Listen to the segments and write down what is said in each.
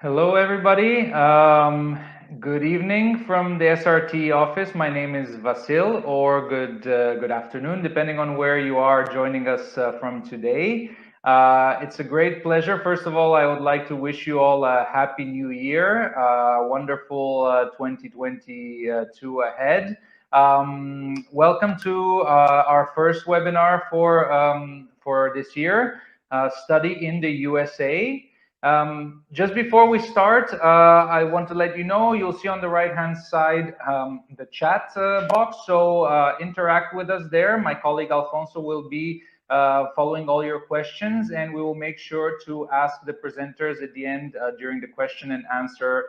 Hello, everybody. Good evening from the SRT office. My name is Vasil, or good afternoon, depending on where you are joining us from today. It's a great pleasure. First of all, I would like to wish you all a happy new year, wonderful 2022 ahead. Welcome to our first webinar for this year, Study in the USA. Just before we start, I want to let you know, you'll see on the right-hand side the chat box, so interact with us there. My colleague Alfonso will be following all your questions, and we will make sure to ask the presenters at the end during the question and answer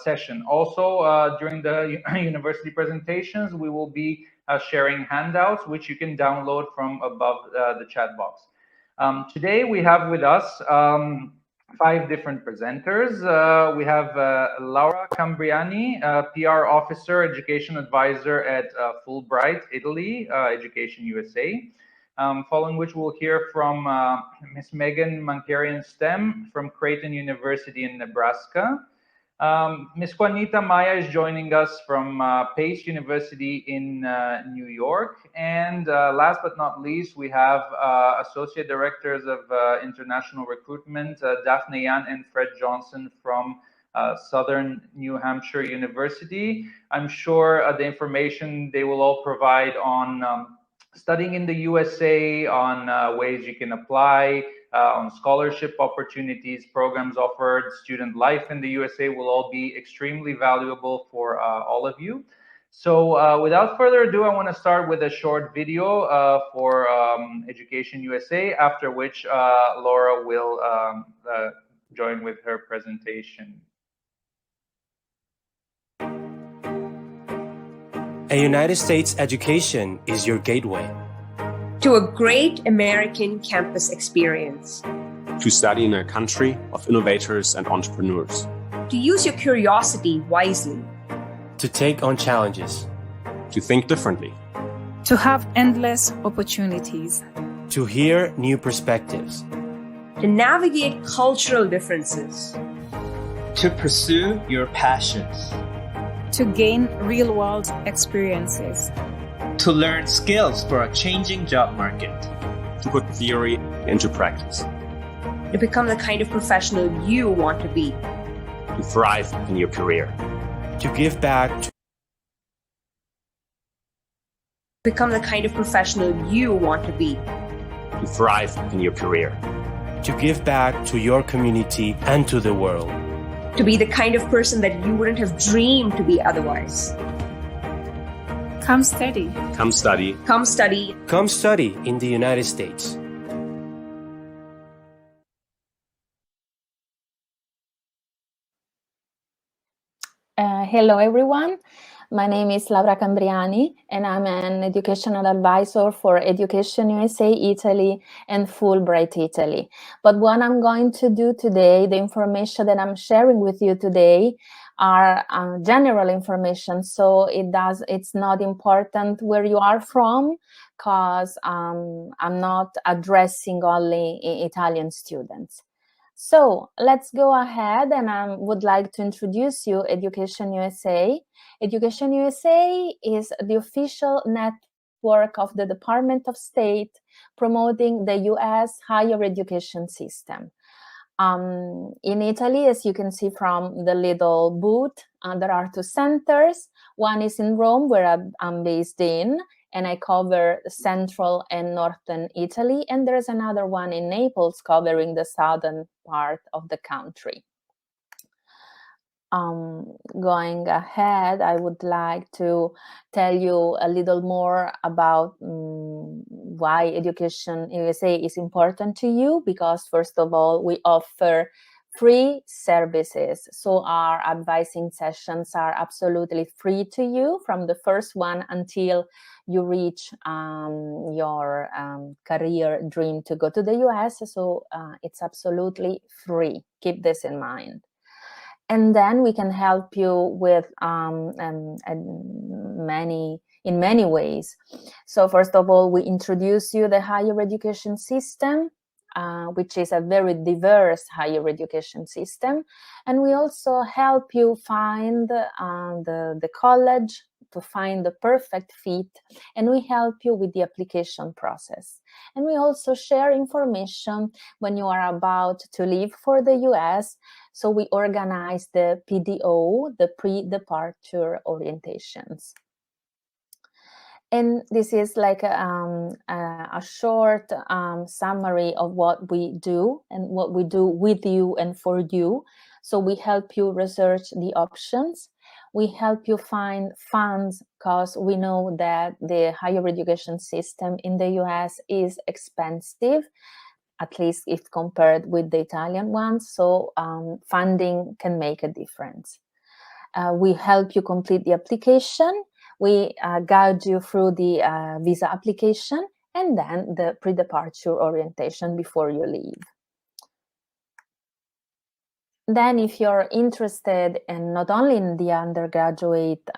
session. Also, during the university presentations, we will be sharing handouts, which you can download from above the chat box. Today, we have with us 5 different presenters. We have Laura Cambriani, PR Officer, Education Advisor at Fulbright, Italy, EducationUSA. Following which we'll hear from Ms. Megan Mankarian-Stem from Creighton University in Nebraska. Ms. Juanita Maya is joining us from Pace University in New York. And last but not least, we have Associate Directors of International Recruitment, Daphne Yan and Fred Johnson from Southern New Hampshire University. I'm sure the information they will all provide on studying in the USA, on ways you can apply, on scholarship opportunities, programs offered, student life in the USA will all be extremely valuable for all of you. So without further ado, I want to start with a short video for Education USA, after which Laura will join with her presentation. A United States education is your gateway to a great American campus experience. To study in a country of innovators and entrepreneurs. To use your curiosity wisely. to take on challenges. To think differently. To have endless opportunities. To hear new perspectives. To navigate cultural differences. To pursue your passions. To gain real-world experiences. To learn skills for a changing job market. To put theory into practice. To become the kind of professional you want to be. To thrive in your career. To give back. To become the kind of professional you want to be. To thrive in your career. To give back to your community and to the world. To be the kind of person that you wouldn't have dreamed to be otherwise. Come study. Come study. Come study. Come study in the United States. Hello, everyone. My name is Laura Cambriani, and I'm an educational advisor for Education USA Italy and Fulbright Italy. But what I'm going to do today, the information that I'm sharing with you today are general information. So it's not important where you are from, because I'm not addressing only Italian students. So let's go ahead, and I would like to introduce you Education USA. Education USA is the official network of the Department of State promoting the US higher education system. In Italy, as you can see from the little booth, there are 2 centers. One is in Rome, where I'm based in, and I cover central and northern Italy. And there's another one in Naples covering the southern part of the country. Going ahead, I would like to tell you a little more about why Education USA is important to you, because first of all, we offer free services. So our advising sessions are absolutely free to you from the first one until you reach your career dream to go to the US. So it's absolutely free. Keep this in mind. And then we can help you with in many ways. So first of all, we introduce you the higher education system. which is a very diverse higher education system. And we also help you find the college, to find the perfect fit, and we help you with the application process. And we also share information when you are about to leave for the US. So we organize the PDO, the pre-departure orientations. And this is like a short summary of what we do and what we do with you and for you. So we help you research the options. We help you find funds, because we know that the higher education system in the US is expensive, at least if compared with the Italian ones. So funding can make a difference. We help you complete the application. We guide you through the visa application, and then the pre-departure orientation before you leave. Then if you're interested in not only in the undergraduate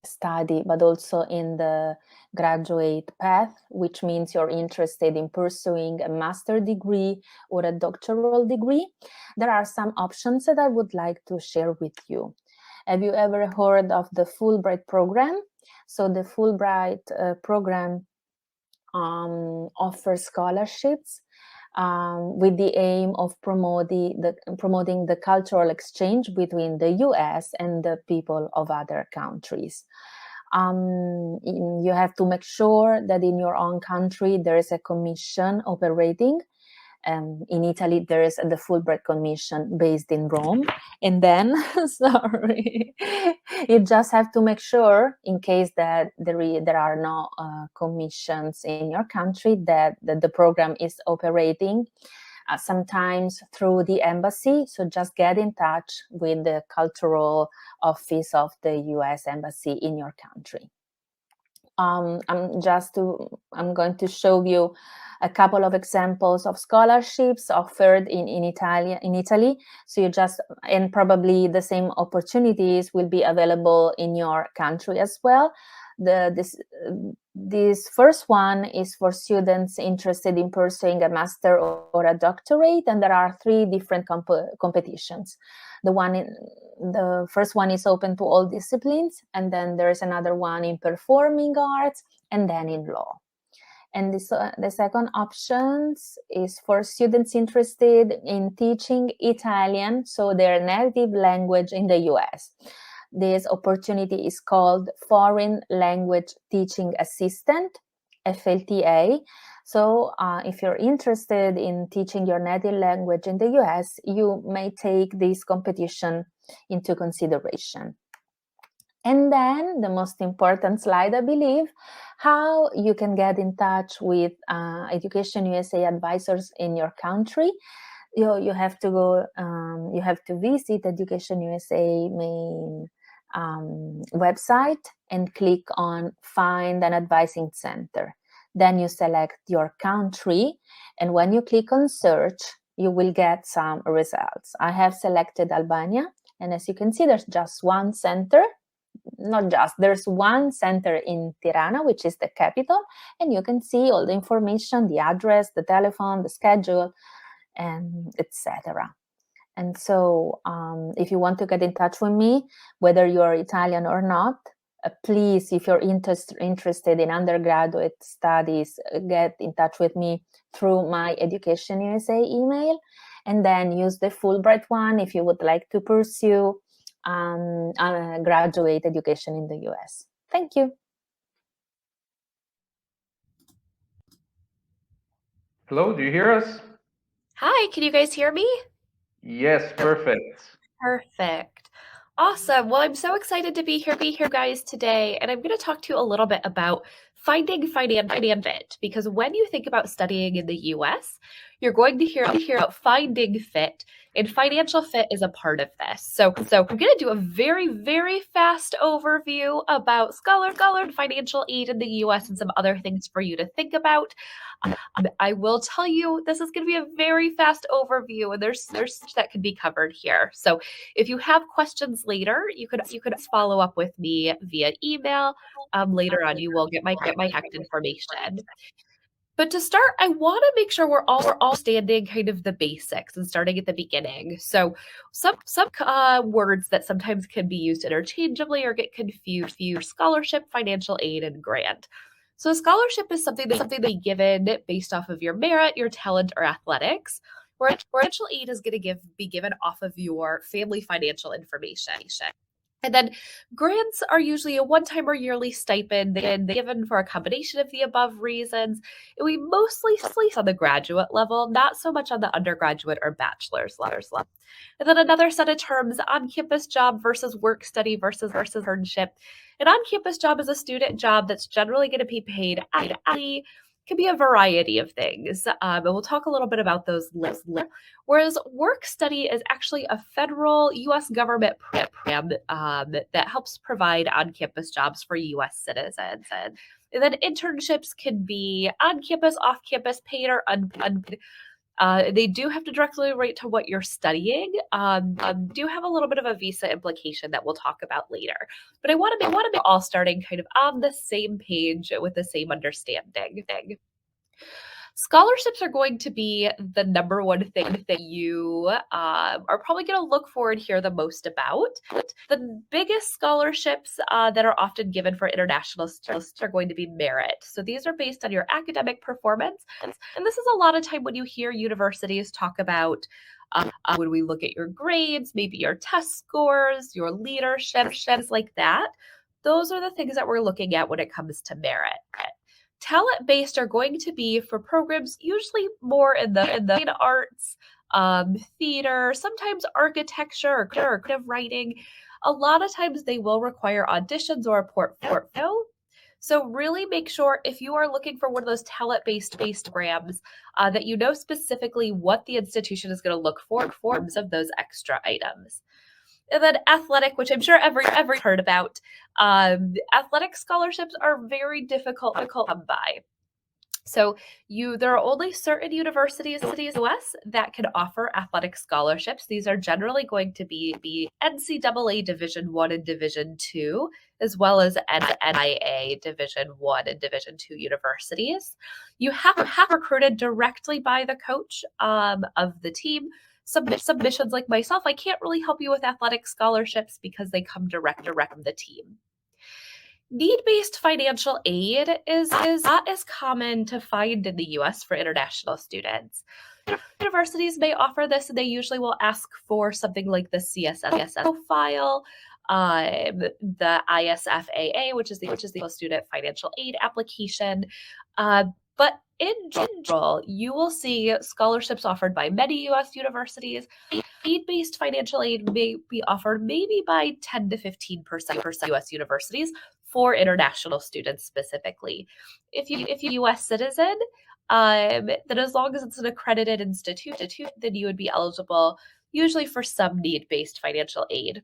study, but also in the graduate path, which means you're interested in pursuing a master's degree or a doctoral degree, there are some options that I would like to share with you. Have you ever heard of the Fulbright Program? So the Fulbright Program offers scholarships with the aim of promoting the cultural exchange between the US and the people of other countries. You have to make sure that in your own country there is a commission operating. In Italy, there is the Fulbright Commission based in Rome. And then, sorry, you just have to make sure, in case that there are no commissions in your country, that the program is operating sometimes through the embassy. So just get in touch with the cultural office of the US Embassy in your country. I'm going to show you a couple of examples of scholarships offered in Italy. So and probably the same opportunities will be available in your country as well. This first one is for students interested in pursuing a master or a doctorate, and there are 3 different competitions. The first one is open to all disciplines, and then there is another one in performing arts, and then in law. And the second option is for students interested in teaching Italian, so their native language, in the US. This opportunity is called Foreign Language Teaching Assistant, FLTA. So if you're interested in teaching your native language in the US, you may take this competition into consideration. And then the most important slide, I believe, how you can get in touch with EducationUSA advisors in your country. You have to go, you have to visit EducationUSA main website and click on Find an Advising Center. Then you select your country, and when you click on Search, you will get some results. I have selected Albania, and as you can see, there's just one center. There's one center in Tirana, which is the capital, and you can see all the information, the address, the telephone, the schedule, and etc. And so if you want to get in touch with me, whether you're Italian or not, please, if you're interested in undergraduate studies, get in touch with me through my EducationUSA email, and then use the Fulbright one if you would like to pursue graduate education in the US. Thank you. Hello, do you hear us? Hi, can you guys hear me? Yes, perfect. Perfect. Awesome. Well, I'm so excited to be here guys today, and I'm going to talk to you a little bit about finding financial fit, because when you think about studying in the US, you're going to hear about finding fit, and financial fit is a part of this. So I'm going to do a very, very fast overview about scholar financial aid in the US and some other things for you to think about. I will tell you, this is going to be a very fast overview, and there's much that can be covered here. So if you have questions later, you could follow up with me via email. Later on, you will get my contact information. But to start, I want to make sure we're all understanding kind of the basics and starting at the beginning. So some words that sometimes can be used interchangeably or get confused: scholarship, financial aid, and grant. So a scholarship is something that's given based off of your merit, your talent, or athletics, where financial aid is going to be given off of your family financial information. And then grants are usually a one-time or yearly stipend given for a combination of the above reasons. And we mostly on the graduate level, not so much on the undergraduate or bachelor's level. And then another set of terms: on-campus job versus work study versus internship. An on-campus job is a student job that's generally going to be paid hourly. Can be a variety of things, and we'll talk a little bit about those lists. Whereas work study is actually a federal U.S. government program that helps provide on-campus jobs for U.S. citizens. And then internships can be on-campus, off-campus, paid or unpaid. They do have to directly relate to what you're studying. Do have a little bit of a visa implication that we'll talk about later. But I want to be all starting kind of on the same page with the same understanding. Scholarships are going to be the number one thing that you are probably going to look for and hear the most about. The biggest scholarships that are often given for international students are going to be merit. So these are based on your academic performance. And this is a lot of time when you hear universities talk about when we look at your grades, maybe your test scores, your leadership, things like that. Those are the things that we're looking at when it comes to merit. Talent-based are going to be for programs usually more in the arts, theater, sometimes architecture or creative writing. A lot of times they will require auditions or a portfolio. So really make sure if you are looking for one of those talent-based programs that you know specifically what the institution is going to look for in terms of those extra items. And then athletic, which I'm sure every heard about. Athletic scholarships are very difficult to come by. So there are only certain universities in the US that can offer athletic scholarships. These are generally going to be NCAA Division I and Division II, as well as NIA Division I and Division II universities. You have to have recruited directly by the coach of the team. Submissions like myself, I can't really help you with athletic scholarships because they come direct from the team. Need-based financial aid is not as common to find in the US for international students. Universities may offer this, and they usually will ask for something like the CSS profile, the ISFAA, which is the Student Financial Aid Application. But in general, you will see scholarships offered by many U.S. universities. Need-based financial aid may be offered maybe by 10 to 15% for U.S. universities for international students specifically. If you're a U.S. citizen, then as long as it's an accredited institution, then you would be eligible usually for some need-based financial aid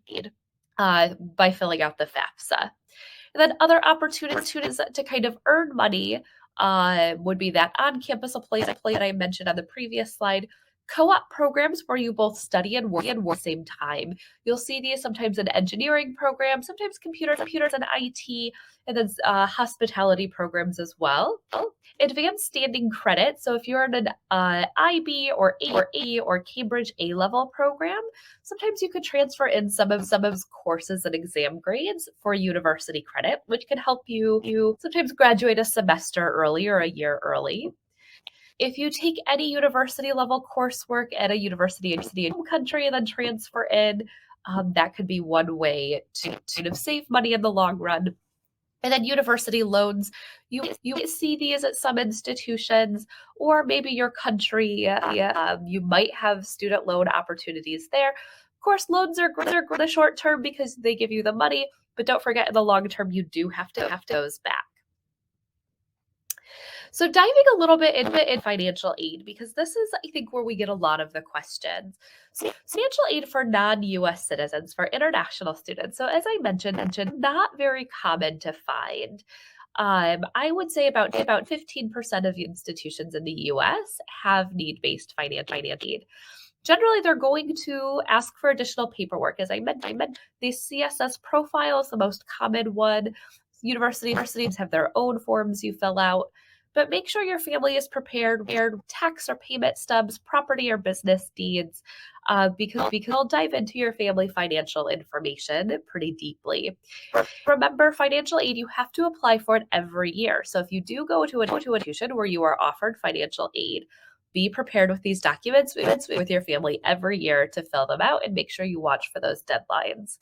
by filling out the FAFSA. And then other opportunities to kind of earn money would be that on-campus play that I mentioned on the previous slide. Co-op programs where you both study and work at the same time. You'll see these sometimes in engineering programs, sometimes computers and IT, and then hospitality programs as well. Advanced standing credit. So if you're in an IB or A or Cambridge A-level program, sometimes you could transfer in some of those courses and exam grades for university credit, which can help you sometimes graduate a semester early or a year early. If you take any university level coursework at a university in your home country and then transfer in, that could be one way to sort of save money in the long run. And then university loans, you see these at some institutions, or maybe your country, you might have student loan opportunities there. Of course, loans are good in the short term because they give you the money, but don't forget in the long term, you do have to those back. So diving a little bit in financial aid, because this is, I think, where we get a lot of the questions. So financial aid for non-US citizens, for international students. So as I mentioned, not very common to find. I would say about 15% of institutions in the US have need-based financial aid. Generally, they're going to ask for additional paperwork. As I mentioned, the CSS profile is the most common one. Universities have their own forms you fill out. but make sure your family is prepared with tax or payment stubs, property or business deeds, because I'll dive into your family financial information pretty deeply. Remember, financial aid, you have to apply for it every year. So if you do go to an institution where you are offered financial aid, be prepared with these documents with your family every year to fill them out and make sure you watch for those deadlines.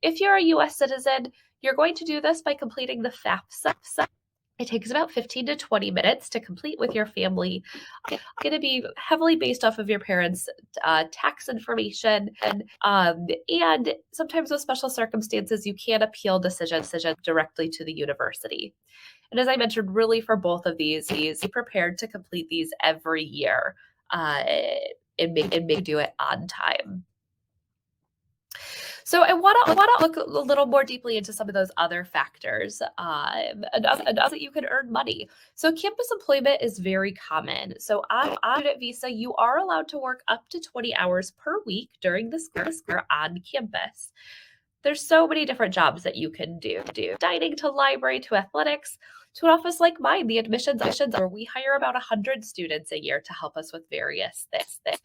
If you're a US citizen, you're going to do this by completing the FAFSA. It takes about 15 to 20 minutes to complete with your family. It's going to be heavily based off of your parents' tax information. And sometimes with special circumstances, you can appeal decisions directly to the university. And as I mentioned, really for both of these, be prepared to complete these every year and make do it on time. So I want to look a little more deeply into some of those other factors that you can earn money. So campus employment is very common. So on student visa, you are allowed to work up to 20 hours per week during the school year on campus. There's so many different jobs that you can do dining to library to athletics to an office like mine, the admissions where we hire about 100 students a year to help us with various things.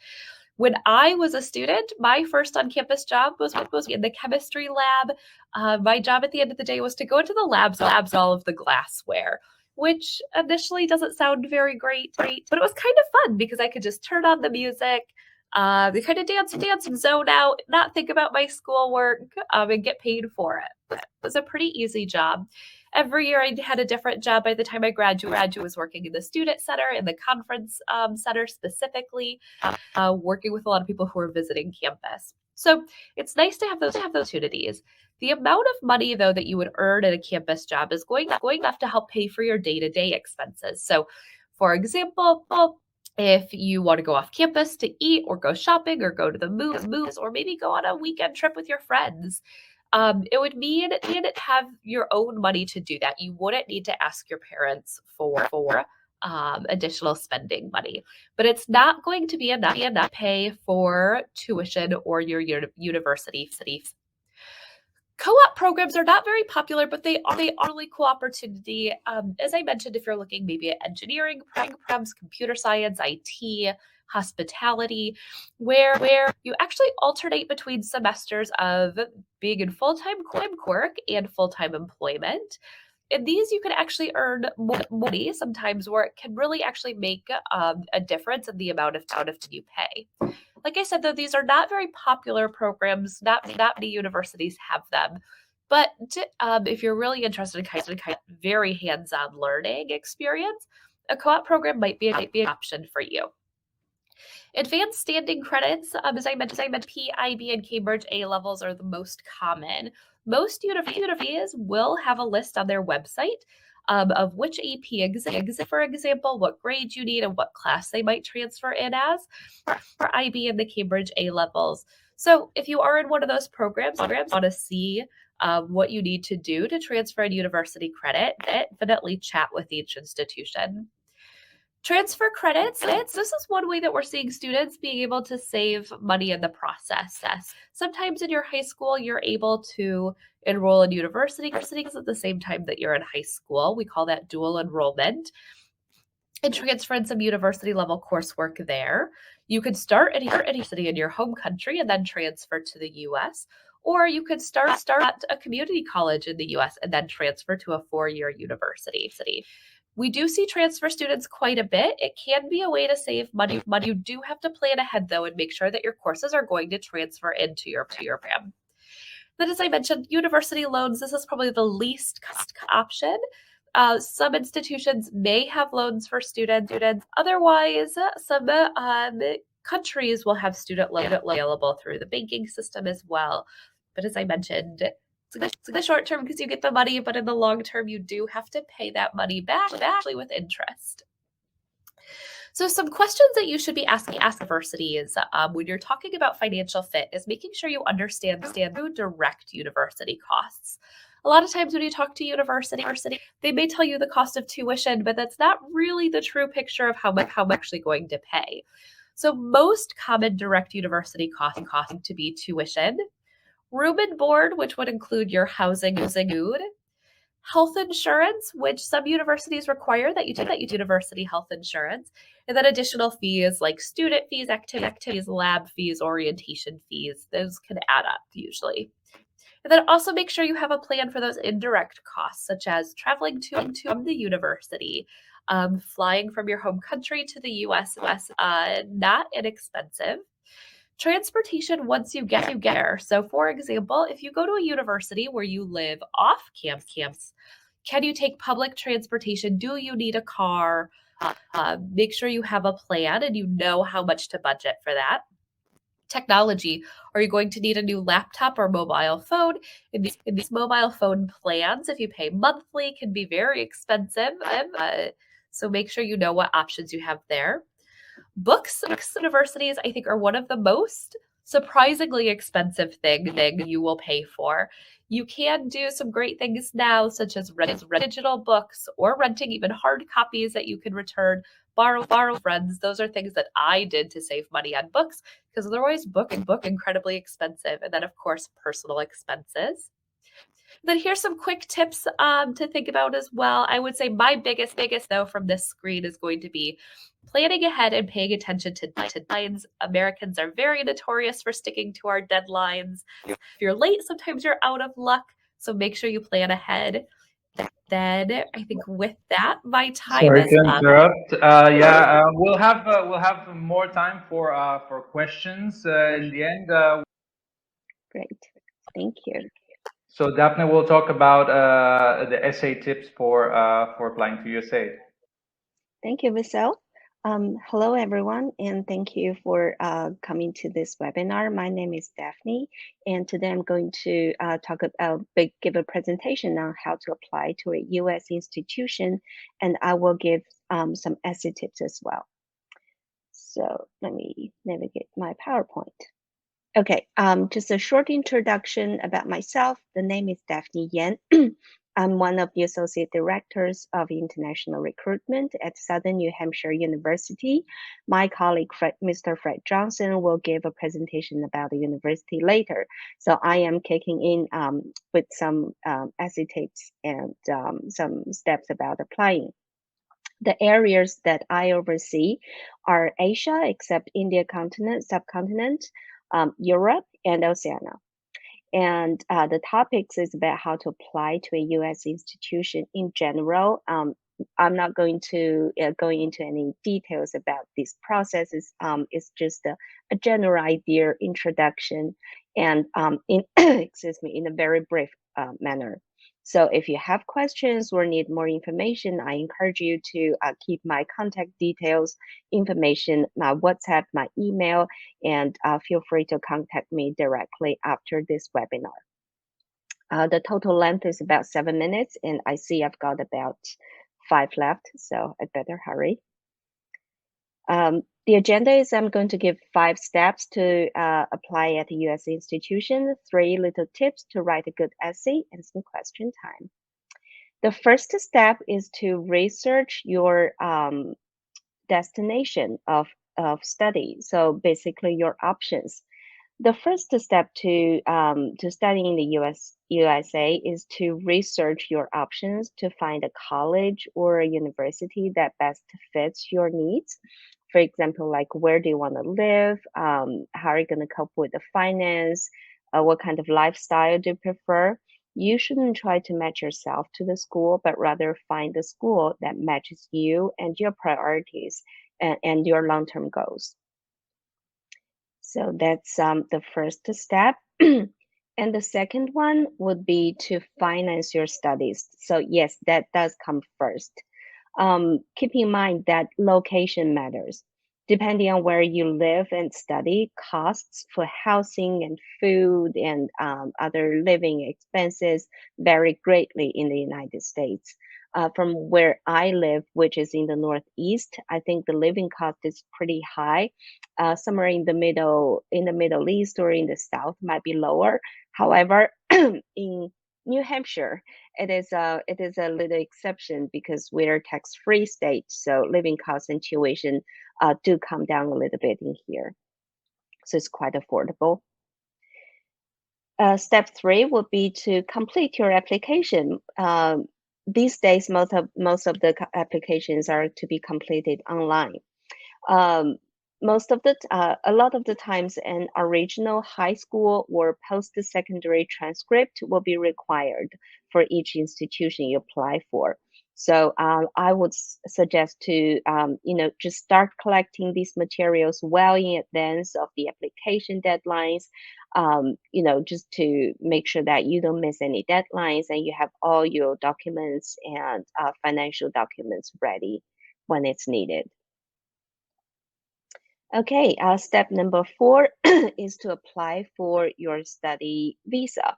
When I was a student, my first on-campus job was in the chemistry lab. My job at the end of the day was to go into the labs all of the glassware, which initially doesn't sound very great, but it was kind of fun because I could just turn on the music, kind of dance and zone out, not think about my schoolwork, and get paid for it. It was a pretty easy job. Every year I had a different job. By the time I graduated, I was working in the student center, in the conference center specifically, working with a lot of people who were visiting campus. So it's nice to have those opportunities. The amount of money, though, that you would earn at a campus job is going enough to help pay for your day-to-day expenses. So, for example, if you want to go off campus to eat or go shopping or go to the movies or maybe go on a weekend trip with your friends, it would mean to have your own money to do that. You wouldn't need to ask your parents for additional spending money, but it's not going to be enough to pay for tuition or your university fees. Co-op programs are not very popular, but they are a really cool opportunity. As I mentioned, if you're looking maybe at engineering programs, computer science, IT, hospitality, where you actually alternate between semesters of being in full-time work and full-time employment. In these, you can actually earn more money sometimes where it can really actually make a difference in the amount of you pay. Like I said, though, these are not very popular programs. Not many universities have them. But if you're really interested in kind of very hands-on learning experience, a co-op program might be an option for you. Advanced standing credits, as I mentioned, PIB and Cambridge A levels are the most common. Most universities will have a list on their website of which AP exams, for example, what grade you need and what class they might transfer in as for IB and the Cambridge A levels. So if you are in one of those programs, want to see what you need to do to transfer in university credit, definitely chat with each institution. Transfer credits, this is one way that we're seeing students being able to save money in the process. Sometimes in your high school, you're able to enroll in university at the same time that you're in high school. We call that dual enrollment. And transfer in some university level coursework there. You could start at a university in your home country and then transfer to the US. Or you could start at a community college in the US and then transfer to a 4-year university. We do see transfer students quite a bit. It can be a way to save money. You do have to plan ahead, though, and make sure that your courses are going to transfer into your program. Then, as I mentioned, university loans, this is probably the least cost option. Some institutions may have loans for students. Otherwise, some countries will have student loan available through the banking system as well. But as I mentioned, it's the short term because you get the money, but in the long term, you do have to pay that money back actually with interest. So some questions that you should be asking universities when you're talking about financial fit is making sure you understand who direct university costs. A lot of times when you talk to university, they may tell you the cost of tuition, but that's not really the true picture of how much actually going to pay. So most common direct university costs to be tuition, room and board, which would include your housing, food, health insurance, which some universities require that you do university health insurance, and then additional fees like student fees, activities, lab fees, orientation fees. Those can add up usually. And then also make sure you have a plan for those indirect costs, such as traveling to the university, flying from your home country to the US, not inexpensive. Transportation once you get there. So, for example, if you go to a university where you live off campus, can you take public transportation? Do you need a car? Make sure you have a plan and you know how much to budget for that. Technology. Are you going to need a new laptop or mobile phone? In these mobile phone plans, if you pay monthly, can be very expensive. So make sure you know what options you have there. Books universities, I think, are one of the most surprisingly expensive thing you will pay for. You can do some great things now, such as renting digital books or renting even hard copies that you can return, borrow friends. Those are things that I did to save money on books, because otherwise book incredibly expensive. And then, of course, personal expenses. Then here's some quick tips to think about as well. I would say my biggest though from this screen is going to be planning ahead and paying attention to deadlines. Americans are very notorious for sticking to our deadlines. If you're late, sometimes you're out of luck. So make sure you plan ahead. Then I think with that, my time Sorry is to up. interrupt. We'll have more time for questions in the end. Great, thank you. So Daphne will talk about the essay tips for applying to USA. Thank you, Vasil. Hello, everyone, and thank you for coming to this webinar. My name is Daphne, and today I'm going to give a presentation on how to apply to a U.S. institution, and I will give some essay tips as well. So let me navigate my PowerPoint. Okay, just a short introduction about myself. The name is Daphne Yan. I'm one of the Associate Directors of International Recruitment at Southern New Hampshire University. My colleague, Mr. Fred Johnson, will give a presentation about the university later. So I am kicking in with some essay tips and some steps about applying. The areas that I oversee are Asia, except India subcontinent, Europe, and Oceania. And the topics is about how to apply to a U.S. institution in general. I'm not going to go into any details about these processes. It's just a general idea, introduction, and in in a very brief manner. So if you have questions or need more information, I encourage you to keep my contact details, information, my WhatsApp, my email, and feel free to contact me directly after this webinar. The total length is about 7 minutes, and I see I've got about 5 left, so I better hurry. The agenda is I'm going to give 5 steps to apply at a U.S. institution, 3 little tips to write a good essay, and some question time. The first step is to research your destination of study. So basically your options. The first step to studying in the USA is to research your options to find a college or a university that best fits your needs. For example, like where do you want to live? How are you going to cope with the finance? What kind of lifestyle do you prefer? You shouldn't try to match yourself to the school, but rather find the school that matches you and your priorities and your long-term goals. So that's the first step. And the second one would be to finance your studies. So yes, that does come first. Keep in mind that location matters. Depending on where you live and study, costs for housing and food and other living expenses vary greatly in the United States. From where I live, which is in the Northeast, I think the living cost is pretty high. Somewhere in the Middle East or in the South might be lower. However, in New Hampshire, it is a little exception because we're a tax-free state, so living costs and tuition do come down a little bit in here. So it's quite affordable. Step 3 would be to complete your application. these days, most of the applications are to be completed online. A lot of the times, an original high school or post-secondary transcript will be required for each institution you apply for. So I would suggest to, just start collecting these materials well in advance of the application deadlines, just to make sure that you don't miss any deadlines and you have all your documents and financial documents ready when it's needed. Okay, step number 4 is to apply for your study visa.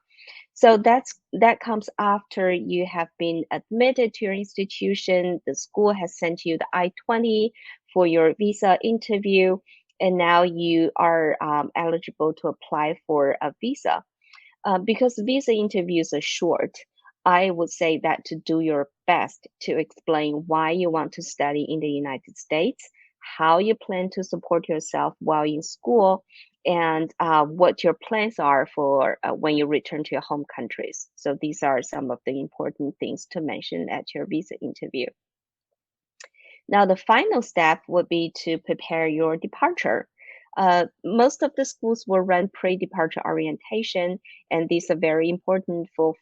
So that comes after you have been admitted to your institution, the school has sent you the I-20 for your visa interview, and now you are eligible to apply for a visa. Because visa interviews are short, I would say that to do your best to explain why you want to study in the United States, how you plan to support yourself while in school, and what your plans are for when you return to your home countries. So these are some of the important things to mention at your visa interview. Now, the final step would be to prepare your departure. Most of the schools will run pre-departure orientation, and these are very important for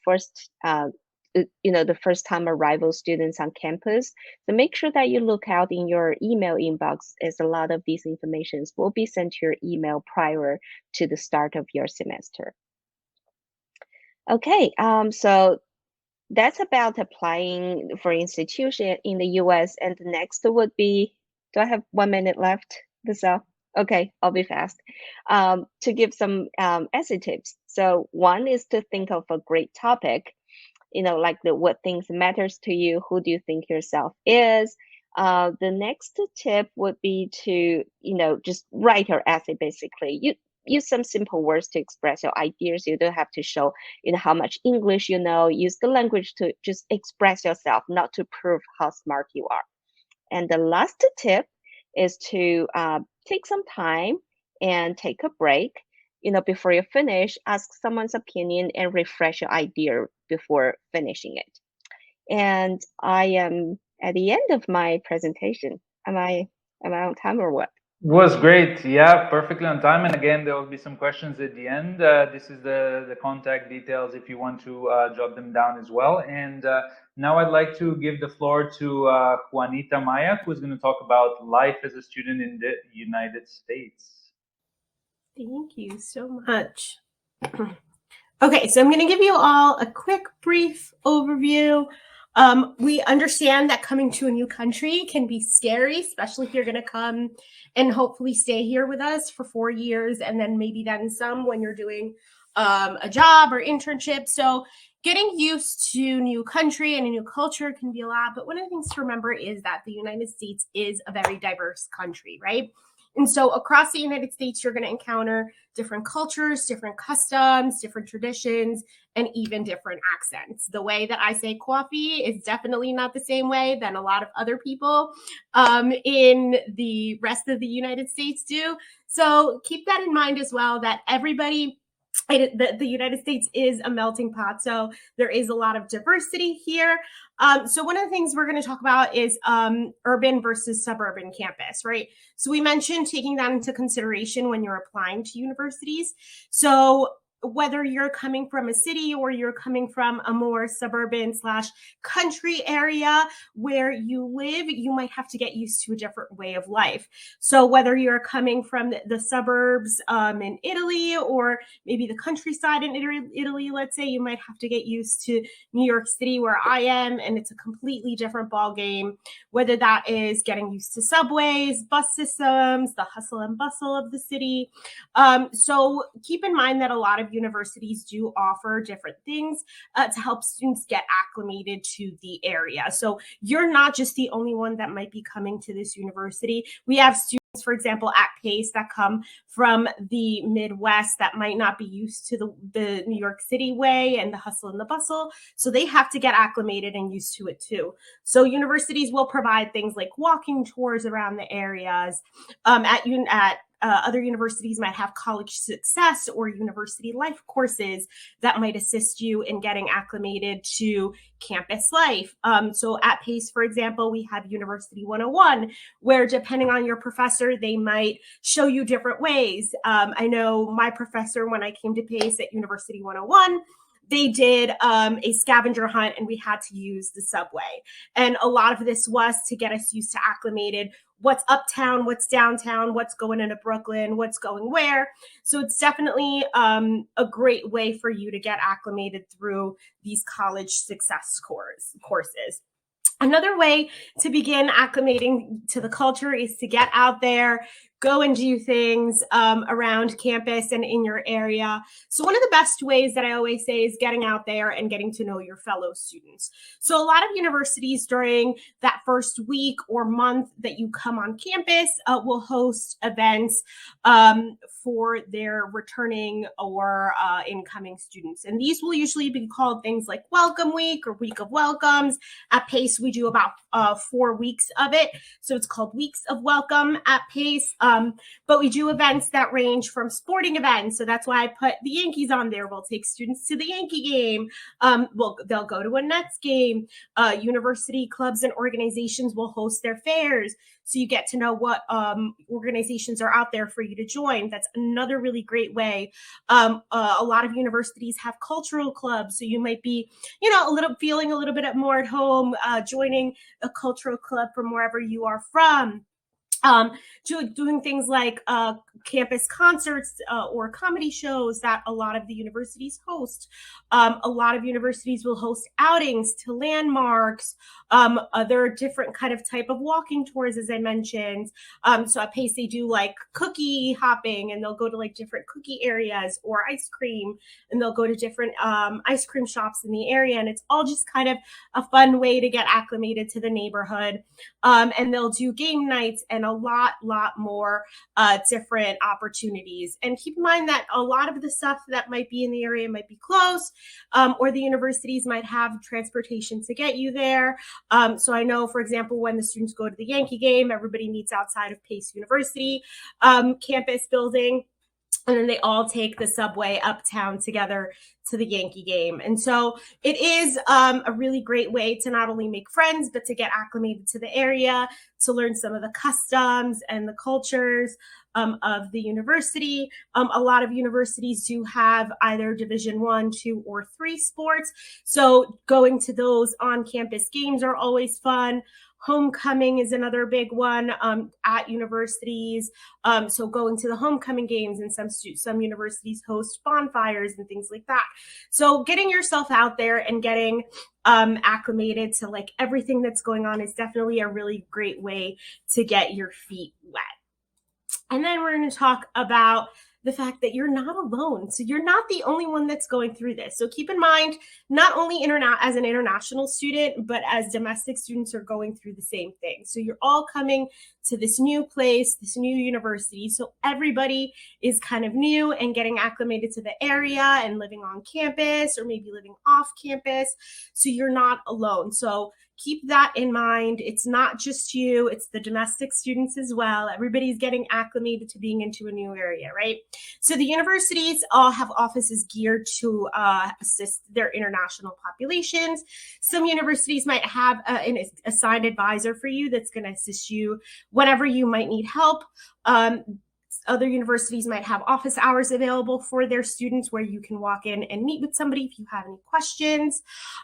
the first time arrival students on campus. So make sure that you look out in your email inbox, as a lot of these informations will be sent to your email prior to the start of your semester. Okay, so that's about applying for institution in the US. And the next would be, do I have 1 minute left, Visel? Okay, I'll be fast. To give some essay tips. So one is to think of a great topic, like what things matters to you, who do you think yourself is. The next tip would be to, just write your essay, basically. Use some simple words to express your ideas. You don't have to show, how much English you know. Use the language to just express yourself, not to prove how smart you are. And the last tip is to take some time and take a break. Before you finish, ask someone's opinion and refresh your idea before finishing it. And I am at the end of my presentation. Am I on time or what? Was great. Yeah, perfectly on time. And again, there will be some questions at the end. This is the contact details if you want to jot them down as well. And now I'd like to give the floor to Juanita Maya, who's going to talk about life as a student in the United States. Thank you so much. Okay, so I'm going to give you all a quick, brief overview. We understand that coming to a new country can be scary, especially if you're going to come and hopefully stay here with us for 4 years, and then maybe then some when you're doing a job or internship. So getting used to new country and a new culture can be a lot, but one of the things to remember is that the United States is a very diverse country, right? And so across the United States, you're going to encounter different cultures, different customs, different traditions, and even different accents. The way that I say coffee is definitely not the same way that a lot of other people in the rest of the United States do. So keep that in mind as well, that the United States is a melting pot. So there is a lot of diversity here. So one of the things we're going to talk about is urban versus suburban campus, right? So we mentioned taking that into consideration when you're applying to universities. So whether you're coming from a city or you're coming from a more suburban / country area where you live, you might have to get used to a different way of life. So whether you're coming from the suburbs in Italy, or maybe the countryside in Italy, let's say, you might have to get used to New York City where I am, and it's a completely different ball game, whether that is getting used to subways, bus systems, the hustle and bustle of the city. So keep in mind that a lot of universities do offer different things to help students get acclimated to the area. So you're not just the only one that might be coming to this university. We have students, for example, at Pace that come from the Midwest that might not be used to the New York City way and the hustle and the bustle. So they have to get acclimated and used to it too. So universities will provide things like walking tours around the areas. At other universities might have college success or university life courses that might assist you in getting acclimated to campus life. So at Pace, for example, we have University 101, where depending on your professor, they might show you different ways. I know my professor, when I came to Pace at University 101, they did a scavenger hunt and we had to use the subway. And a lot of this was to get us used to acclimated what's uptown, what's downtown, what's going into Brooklyn, what's going where. So it's definitely a great way for you to get acclimated through these college success courses. Another way to begin acclimating to the culture is to get out there, go and do things around campus and in your area. So one of the best ways that I always say is getting out there and getting to know your fellow students. So a lot of universities during that first week or month that you come on campus will host events for their returning or incoming students. And these will usually be called things like Welcome Week or Week of Welcomes. At Pace, we do about 4 weeks of it. So it's called Weeks of Welcome at Pace. But we do events that range from sporting events. So that's why I put the Yankees on there. We'll take students to the Yankee game. They'll go to a Nets game. University clubs and organizations will host their fairs. So you get to know what organizations are out there for you to join. That's another really great way. A lot of universities have cultural clubs. So you might be, feeling a little bit more at home, joining a cultural club from wherever you are from. Doing things like campus concerts or comedy shows that a lot of the universities host. A lot of universities will host outings to landmarks, other different kind of type of walking tours, as I mentioned. So at Pace, they do like cookie hopping, and they'll go to like different cookie areas, or ice cream, and they'll go to different ice cream shops in the area. And it's all just kind of a fun way to get acclimated to the neighborhood. And they'll do game nights and a lot more different opportunities. And keep in mind that a lot of the stuff that might be in the area might be close, or the universities might have transportation to get you there. So I know, for example, when the students go to the Yankee game, everybody meets outside of Pace University campus building. And then they all take the subway uptown together to the Yankee game. And so it is a really great way to not only make friends, but to get acclimated to the area, to learn some of the customs and the cultures of the university. A lot of universities do have either Division 1, 2, or 3 sports. So going to those on-campus games are always fun. Homecoming is another big one at universities. So going to the homecoming games, and some universities host bonfires and things like that. So getting yourself out there and getting acclimated to like everything that's going on is definitely a really great way to get your feet wet. And then we're going to talk about the fact that you're not alone. So you're not the only one that's going through this. So keep in mind, not only as an international student, but as domestic students are going through the same thing. So you're all coming to this new place, this new university. So everybody is kind of new and getting acclimated to the area and living on campus or maybe living off campus. So you're not alone. So keep that in mind. It's not just you, it's the domestic students as well. Everybody's getting acclimated to being into a new area, right? So the universities all have offices geared to assist their international populations. Some universities might have an assigned advisor for you that's going to assist you whenever you might need help. Other universities might have office hours available for their students where you can walk in and meet with somebody if you have any questions.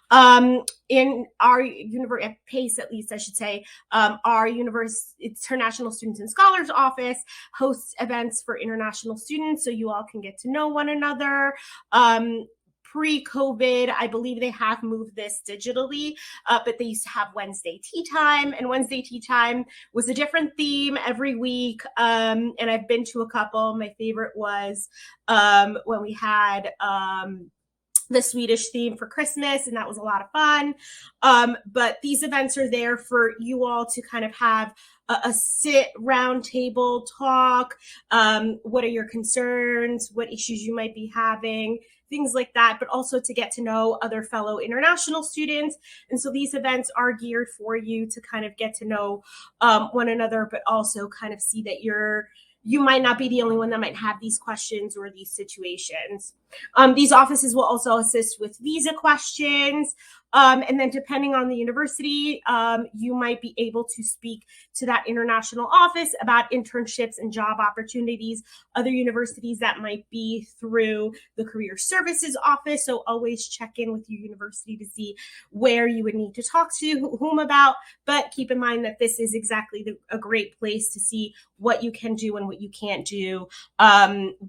In our university, at Pace at least, I should say, our International Students and Scholars Office hosts events for international students, so you all can get to know one another. Pre-COVID, I believe they have moved this digitally, but they used to have Wednesday tea time, and Wednesday tea time was a different theme every week. And I've been to a couple. My favorite was when we had the Swedish theme for Christmas, and that was a lot of fun. But these events are there for you all to kind of have a sit round table talk. What are your concerns? What issues you might be having? Things like that, but also to get to know other fellow international students. And so these events are geared for you to kind of get to know one another, but also kind of see that you're you might not be the only one that might have these questions or these situations. These offices will also assist with visa questions. And then depending on the university, you might be able to speak to that international office about internships and job opportunities. Other universities, that might be through the Career Services Office. So always check in with your university to see where you would need to talk to whom about. But keep in mind that this is exactly a great place to see what you can do and what you can't do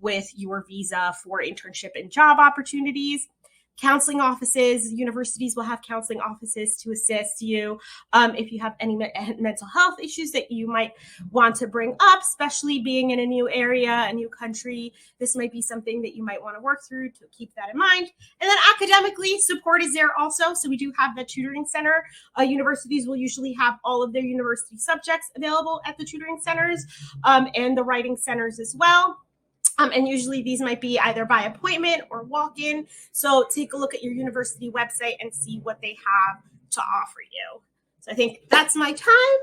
with your visa for internship and job opportunities. Counseling offices, universities will have counseling offices to assist you if you have any mental health issues that you might want to bring up, especially being in a new area, a new country. This might be something that you might want to work through, to keep that in mind. And then academically, support is there also. So we do have the Tutoring Center. Universities will usually have all of their university subjects available at the tutoring centers and the writing centers as well. And usually these might be either by appointment or walk-in. So take a look at your university website and see what they have to offer you. So I think that's my time.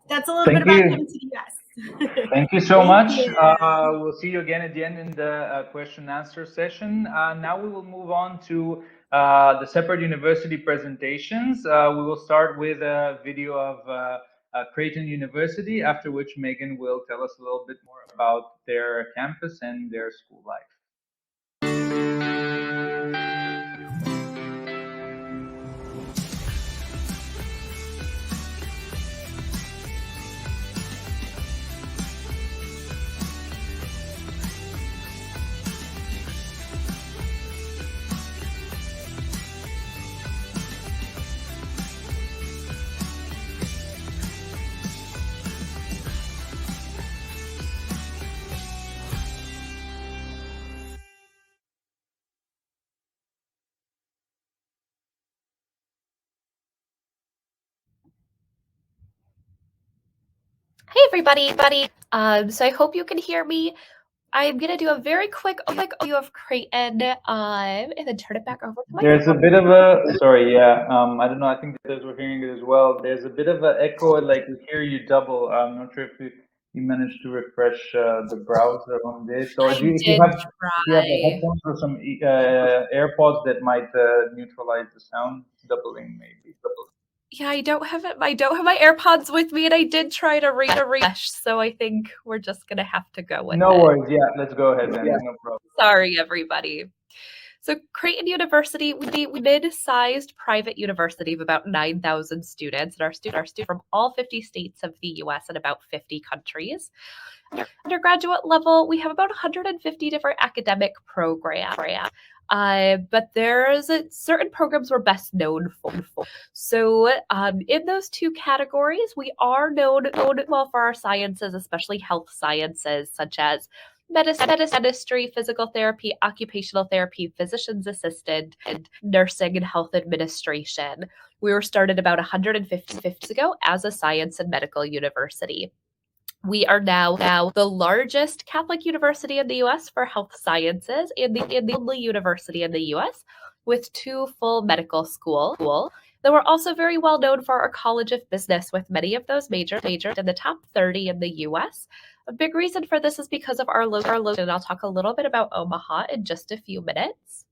That's a little bit about coming to the US. Thank you so much. We'll see you again at the end in the question and answer session. Now we will move on to the separate university presentations. We will start with a video of Creighton University, after which Megan will tell us a little bit more about their campus and their school life. Hey everybody. So I hope you can hear me. I'm gonna do a very quick overview of Creighton and then turn it back over to Michael. There's a bit of a, sorry, yeah, I don't know, I think that we're hearing it as well. There's a bit of an echo, like we hear you double. I'm not sure if you managed to refresh the browser on this, or if you have the headphones or some AirPods that might neutralize the sound doubling, maybe. Yeah, I don't have my AirPods with me, and I did try to refresh, so I think we're just gonna have to go with it. No worries. Yeah, let's go ahead then. Yeah. No problem. Sorry, everybody. So Creighton University, we mid-sized private university of about 9,000 students, and our students from all 50 states of the U.S. and about 50 countries. Undergraduate level, we have about 150 different academic programs. But there's certain programs we're best known for. So in those two categories, we are known well for our sciences, especially health sciences, such as medicine, dentistry, physical therapy, occupational therapy, physician's assistant, and nursing and health administration. We were started about 150 years ago as a science and medical university. We are now the largest Catholic university in the U.S. for health sciences and the only university in the U.S. with 2 full medical schools. Though we're also very well known for our College of Business, with many of those majors in the top 30 in the U.S. A big reason for this is because of our location, and I'll talk a little bit about Omaha in just a few minutes.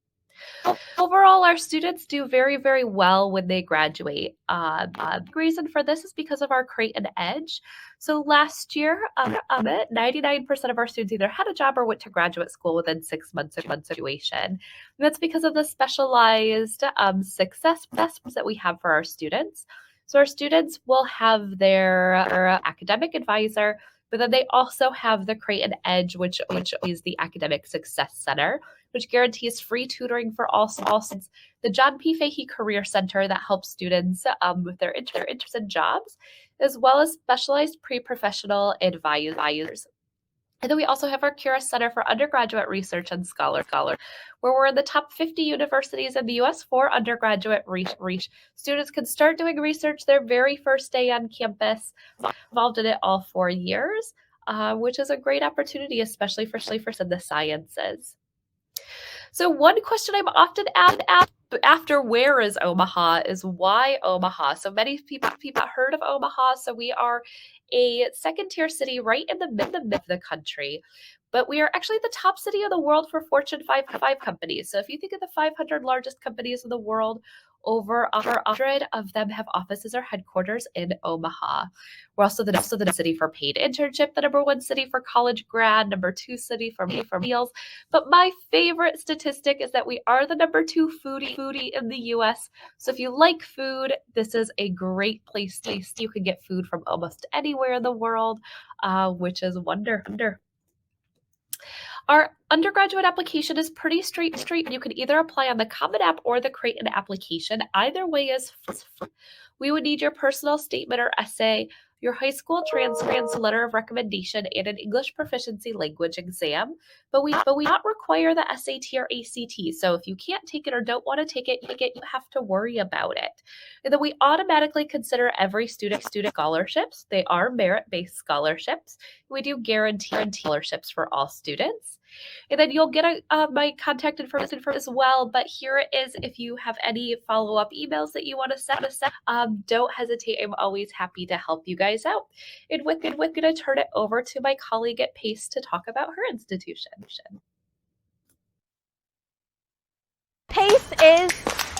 Overall, our students do very, very well when they graduate. The reason for this is because of our Creighton Edge. So last year, 99% of our students either had a job or went to graduate school within 6 months of graduation. And that's because of the specialized success that we have for our students. So our students will have their academic advisor, but then they also have the Creighton Edge, which is the Academic Success Center, which guarantees free tutoring for all students. The John P. Fahey Career Center that helps students with their interests in jobs, as well as specialized pre-professional advisors. And then we also have our Cura Center for Undergraduate Research and Scholar, where we're in the top 50 universities in the U.S. for undergraduate research. Students can start doing research their very first day on campus, involved in it all 4 years, which is a great opportunity, especially for the sciences. So one question I'm often asked after where is Omaha is why Omaha? So many people have heard of Omaha. So we are a second-tier city right in the mid of the country. But we are actually the top city of the world for Fortune 500 companies. So if you think of the 500 largest companies in the world, over 100 of them have offices or headquarters in Omaha. We're also the city for paid internship, the #1 city for college grad, #2 city for meals. But my favorite statistic is that we are the #2 foodie in the US. So if you like food, this is a great place to you can get food from almost anywhere in the world, which is wonder. Our undergraduate application is pretty straight. You can either apply on the Common App or the Creighton application. Either way is free. We would need your personal statement or essay, your high school transcript, letter of recommendation, and an English proficiency language exam. But we not require the SAT or ACT. So if you can't take it or don't want to take it, you have to worry about it. And then we automatically consider every student scholarships. They are merit-based scholarships. We do guarantee scholarships for all students. And then you'll get my contact information as well. But here it is. If you have any follow-up emails that you want to set, don't hesitate. I'm always happy to help you guys out. And with going to turn it over to my colleague at PACE to talk about her institution. PACE is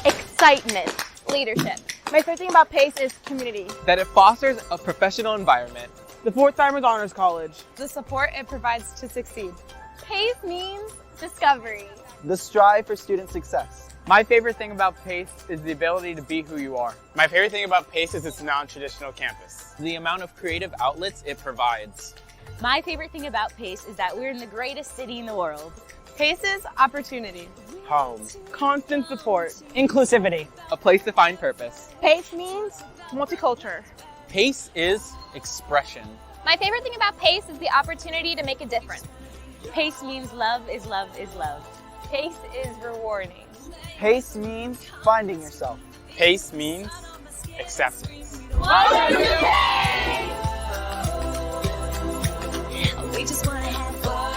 excitement, leadership. My favorite thing about PACE is community. That it fosters a professional environment. The Fort Simons Honors College. The support it provides to succeed. PACE means discovery. The strive for student success. My favorite thing about PACE is the ability to be who you are. My favorite thing about PACE is its non-traditional campus. The amount of creative outlets it provides. My favorite thing about PACE is that we're in the greatest city in the world. PACE is opportunity. Home. Constant support. Inclusivity. A place to find purpose. PACE means multicultural. PACE is expression. My favorite thing about PACE is the opportunity to make a difference. PACE means love is love is love. PACE is rewarding. PACE means finding yourself. PACE means acceptance. Welcome to PACE! We just want to have fun.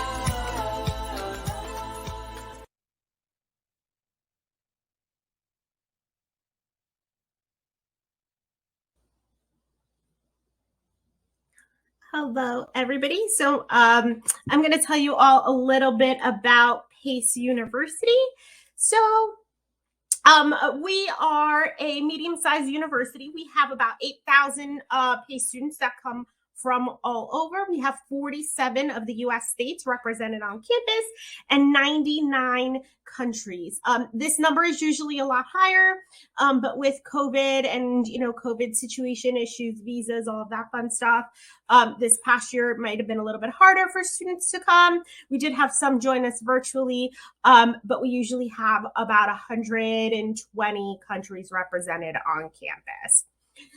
Hello, everybody. So I'm going to tell you all a little bit about PACE University. So we are a medium-sized university. We have about 8,000 PACE students that come from all over. We have 47 of the U.S. states represented on campus and 99 countries. This number is usually a lot higher, but with COVID and, COVID situation issues, visas, all of that fun stuff, this past year it might have been a little bit harder for students to come. We did have some join us virtually, but we usually have about 120 countries represented on campus.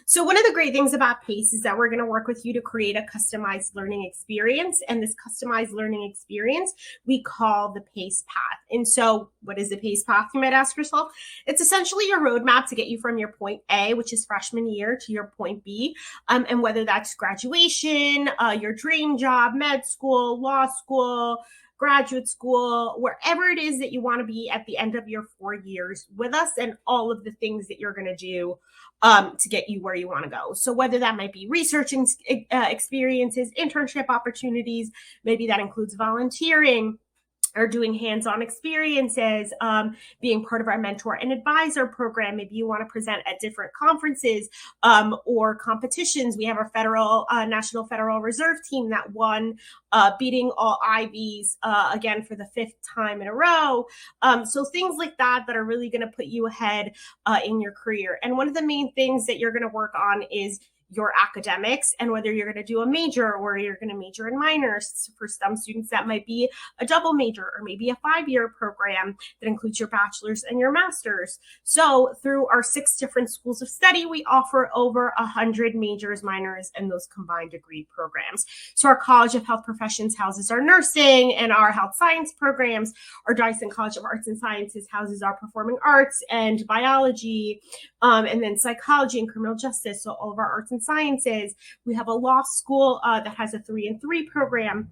So one of the great things about PACE is that we're going to work with you to create a customized learning experience. And this customized learning experience we call the PACE path. And so what is the PACE path, you might ask yourself? It's essentially your roadmap to get you from your point A, which is freshman year, to your point B. And whether that's graduation, your dream job, med school, law school, graduate school, wherever it is that you want to be at the end of your 4 years with us, and all of the things that you're going to do to get you where you want to go. So whether that might be researching experiences, internship opportunities, maybe that includes volunteering or doing hands-on experiences, being part of our mentor and advisor program. Maybe you want to present at different conferences or competitions. We have our National Federal Reserve team that won beating all Ivies again for the 5th time in a row. So things like that are really going to put you ahead in your career. And one of the main things that you're going to work on is your academics, and whether you're going to do a major or you're going to major in minors. For some students, that might be a double major or maybe a 5-year program that includes your bachelor's and your master's. So through our 6 different schools of study, we offer over 100 majors, minors, and those combined degree programs. So our College of Health Professions houses our nursing and our health science programs. Our Dyson College of Arts and Sciences houses our performing arts and biology, and then psychology and criminal justice. So all of our arts and sciences. We have a law school that has a 3-in-3 program.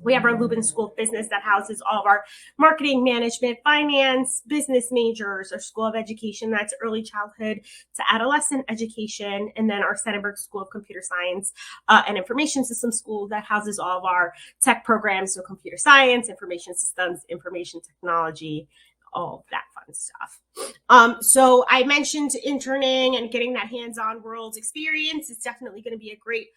We have our Lubin School of Business that houses all of our marketing, management, finance, business majors, our School of Education, that's early childhood to adolescent education, and then our Sennenberg School of Computer Science and Information Systems School that houses all of our tech programs, so computer science, information systems, information technology, all of that fun stuff. So I mentioned interning and getting that hands-on world experience. It's definitely going to be a great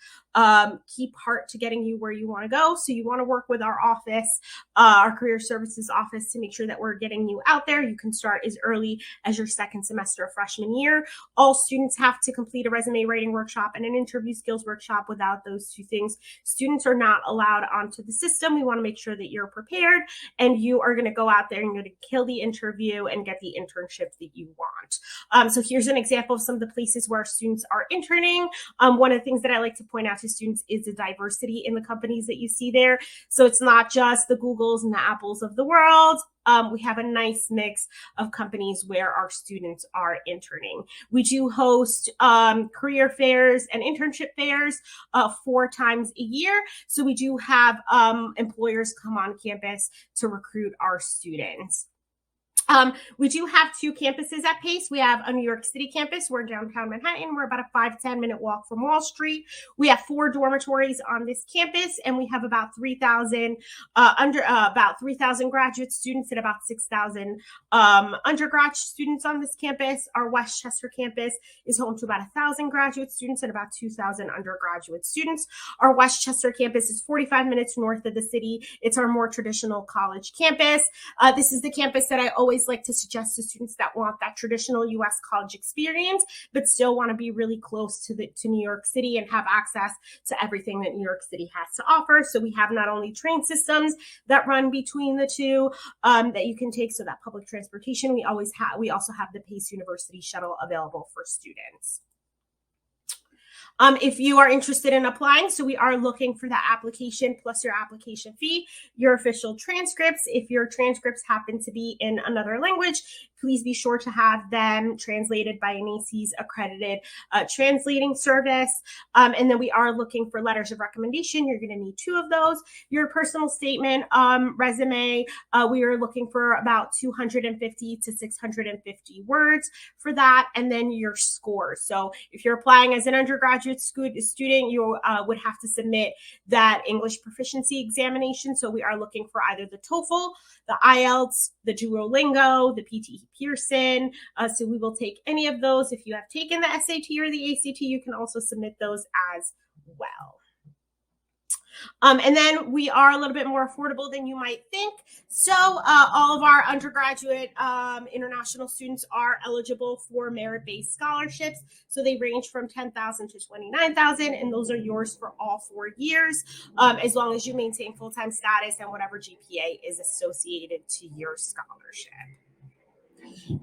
key part to getting you where you want to go. So you want to work with our office, our career services office, to make sure that we're getting you out there. You can start as early as your second semester of freshman year. All students have to complete a resume writing workshop and an interview skills workshop. Without those two things, students are not allowed onto the system. We want to make sure that you're prepared and you are going to go out there and you're going to kill the interview and get the internship that you want. So here's an example of some of the places where students are interning. One of the things that I like to point out to students is the diversity in the companies that you see there. So it's not just the Googles and the Apples of the world. We have a nice mix of companies where our students are interning. We do host career fairs and internship fairs 4 times a year. So we do have employers come on campus to recruit our students. We do have 2 campuses at Pace. We have a New York City campus. We're in downtown Manhattan. We're about a 5-10 minute walk from Wall Street. We have 4 dormitories on this campus, and we have about 3,000 graduate students and about 6,000 undergrad students on this campus. Our Westchester campus is home to about 1,000 graduate students and about 2,000 undergraduate students. Our Westchester campus is 45 minutes north of the city. It's our more traditional college campus. This is the campus that I always like to suggest to students that want that traditional U.S. college experience, but still want to be really close to New York City and have access to everything that New York City has to offer. So we have not only train systems that run between the two that you can take, so that public transportation. We also have the Pace University shuttle available for students. If you are interested in applying, so we are looking for that application plus your application fee, your official transcripts. If your transcripts happen to be in another language, please be sure to have them translated by an ACES accredited translating service. And then we are looking for letters of recommendation. You're going to need 2 of those. Your personal statement, resume, we are looking for about 250 to 650 words for that. And then your scores. So if you're applying as an undergraduate student, you would have to submit that English proficiency examination. So we are looking for either the TOEFL, the IELTS, the Duolingo, the PTE Pearson. So we will take any of those. If you have taken the SAT or the ACT, you can also submit those as well. And then we are a little bit more affordable than you might think. So all of our undergraduate international students are eligible for merit-based scholarships. So they range from $10,000 to $29,000, and those are yours for all 4 years, as long as you maintain full-time status and whatever GPA is associated to your scholarship.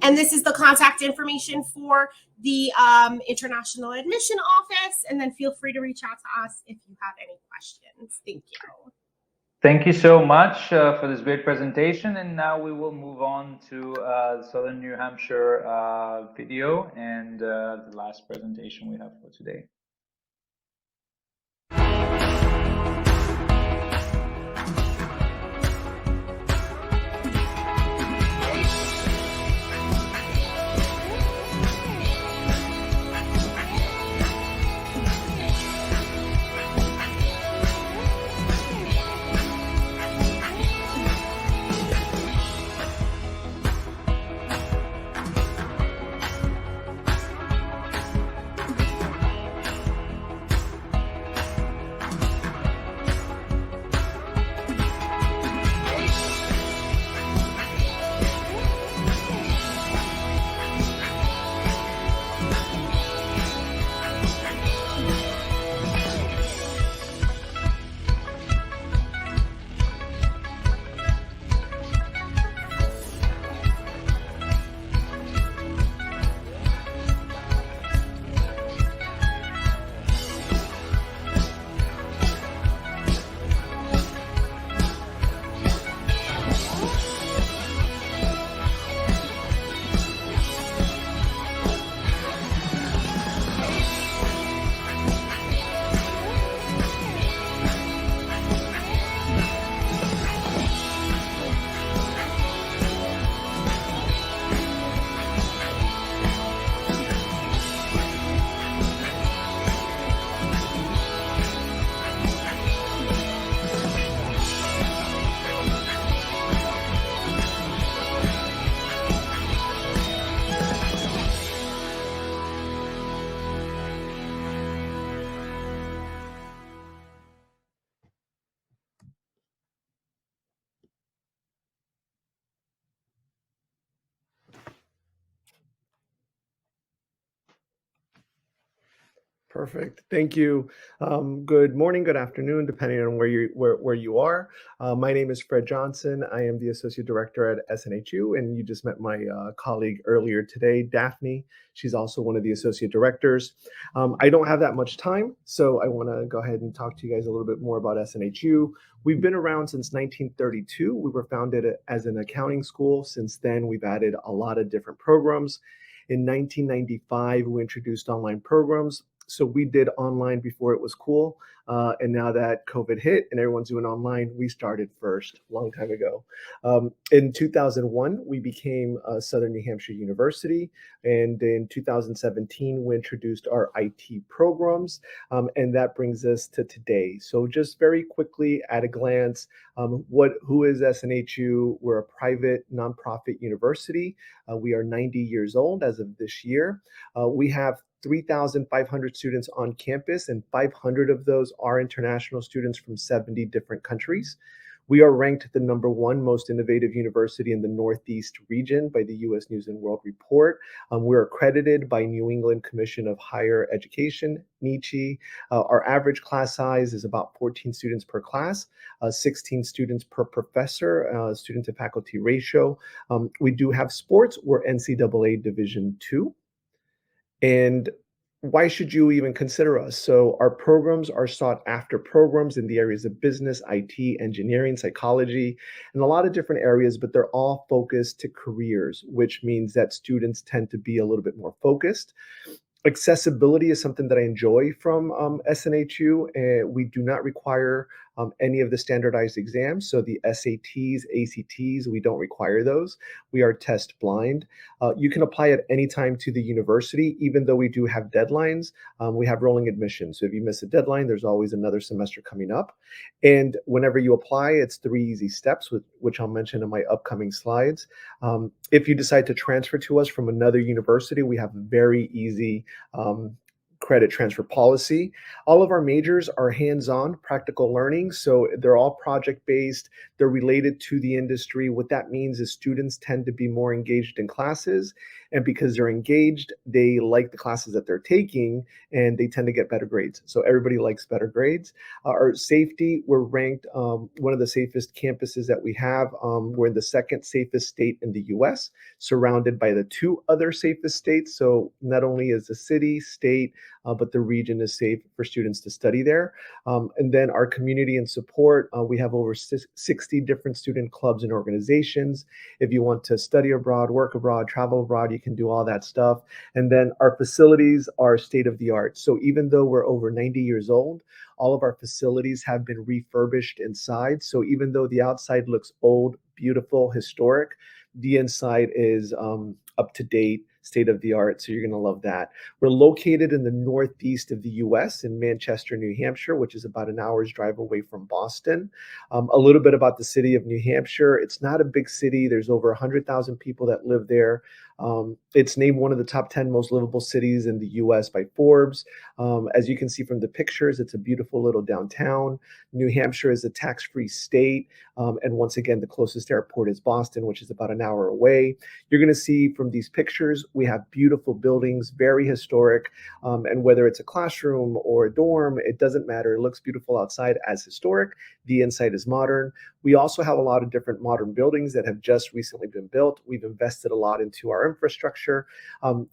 And this is the contact information for the International Admission Office. And then feel free to reach out to us if you have any questions. Thank you. Thank you so much for this great presentation. And now we will move on to Southern New Hampshire video and the last presentation we have for today. Perfect. Thank you. Good morning, good afternoon, depending on where you are. My name is Fred Johnson. I am the Associate Director at SNHU, and you just met my colleague earlier today, Daphne. She's also one of the Associate Directors. I don't have that much time, so I want to go ahead and talk to you guys a little bit more about SNHU. We've been around since 1932. We were founded as an accounting school. Since then, we've added a lot of different programs. In 1995, we introduced online programs. So we did online before it was cool. And now that COVID hit and everyone's doing online, we started first a long time ago. In 2001, we became Southern New Hampshire University. And in 2017, we introduced our IT programs. And that brings us to today. So just very quickly at a glance, who is SNHU? We're a private nonprofit university. We are 90 years old as of this year. We have 3,500 students on campus, and 500 of those are international students from 70 different countries. We are ranked the #1 most innovative university in the Northeast region by the U.S. News and World Report. We're accredited by New England Commission of Higher Education, NECHI. Our average class size is about 14 students per class, 16 students per professor, student to faculty ratio. We do have sports. We're NCAA Division II. And why should you even consider us? So our programs are sought after programs in the areas of business, IT, engineering, psychology, and a lot of different areas, but they're all focused to careers, which means that students tend to be a little bit more focused. Accessibility is something that I enjoy from SNHU. We do not require any of the standardized exams. So the SATs, ACTs, we don't require those. We are test blind. You can apply at any time to the university, even though we do have deadlines. We have rolling admission. So if you miss a deadline, there's always another semester coming up. And whenever you apply, it's 3 easy steps, which I'll mention in my upcoming slides. If you decide to transfer to us from another university, we have a very easy credit transfer policy. All of our majors are hands-on practical learning. So they're all project-based. They're related to the industry. What that means is students tend to be more engaged in classes. And because they're engaged, they like the classes that they're taking and they tend to get better grades. So everybody likes better grades. Our safety, we're ranked one of the safest campuses that we have. We're in the 2nd safest state in the US, surrounded by the 2 other safest states. So not only is the city, state, but the region is safe for students to study there. And then our community and support, we have over 60 different student clubs and organizations. If you want to study abroad, work abroad, travel abroad, you can do all that stuff. And then our facilities are state of the art. So even though we're over 90 years old, all of our facilities have been refurbished inside. So even though the outside looks old, beautiful, historic, the inside is up to date, state of the art. So you're going to love that. We're located in the northeast of the US in Manchester, New Hampshire, which is about an hour's drive away from Boston. A little bit about the city of New Hampshire. It's not a big city. There's over 100,000 people that live there. It's named one of the top 10 most livable cities in the US by Forbes. As you can see from the pictures, it's a beautiful little downtown. New Hampshire is a tax-free state. And once again, the closest airport is Boston, which is about an hour away. You're going to see from these pictures, we have beautiful buildings, very historic. And whether it's a classroom or a dorm, it doesn't matter. It looks beautiful outside as historic. The inside is modern. We also have a lot of different modern buildings that have just recently been built. We've invested a lot into our infrastructure.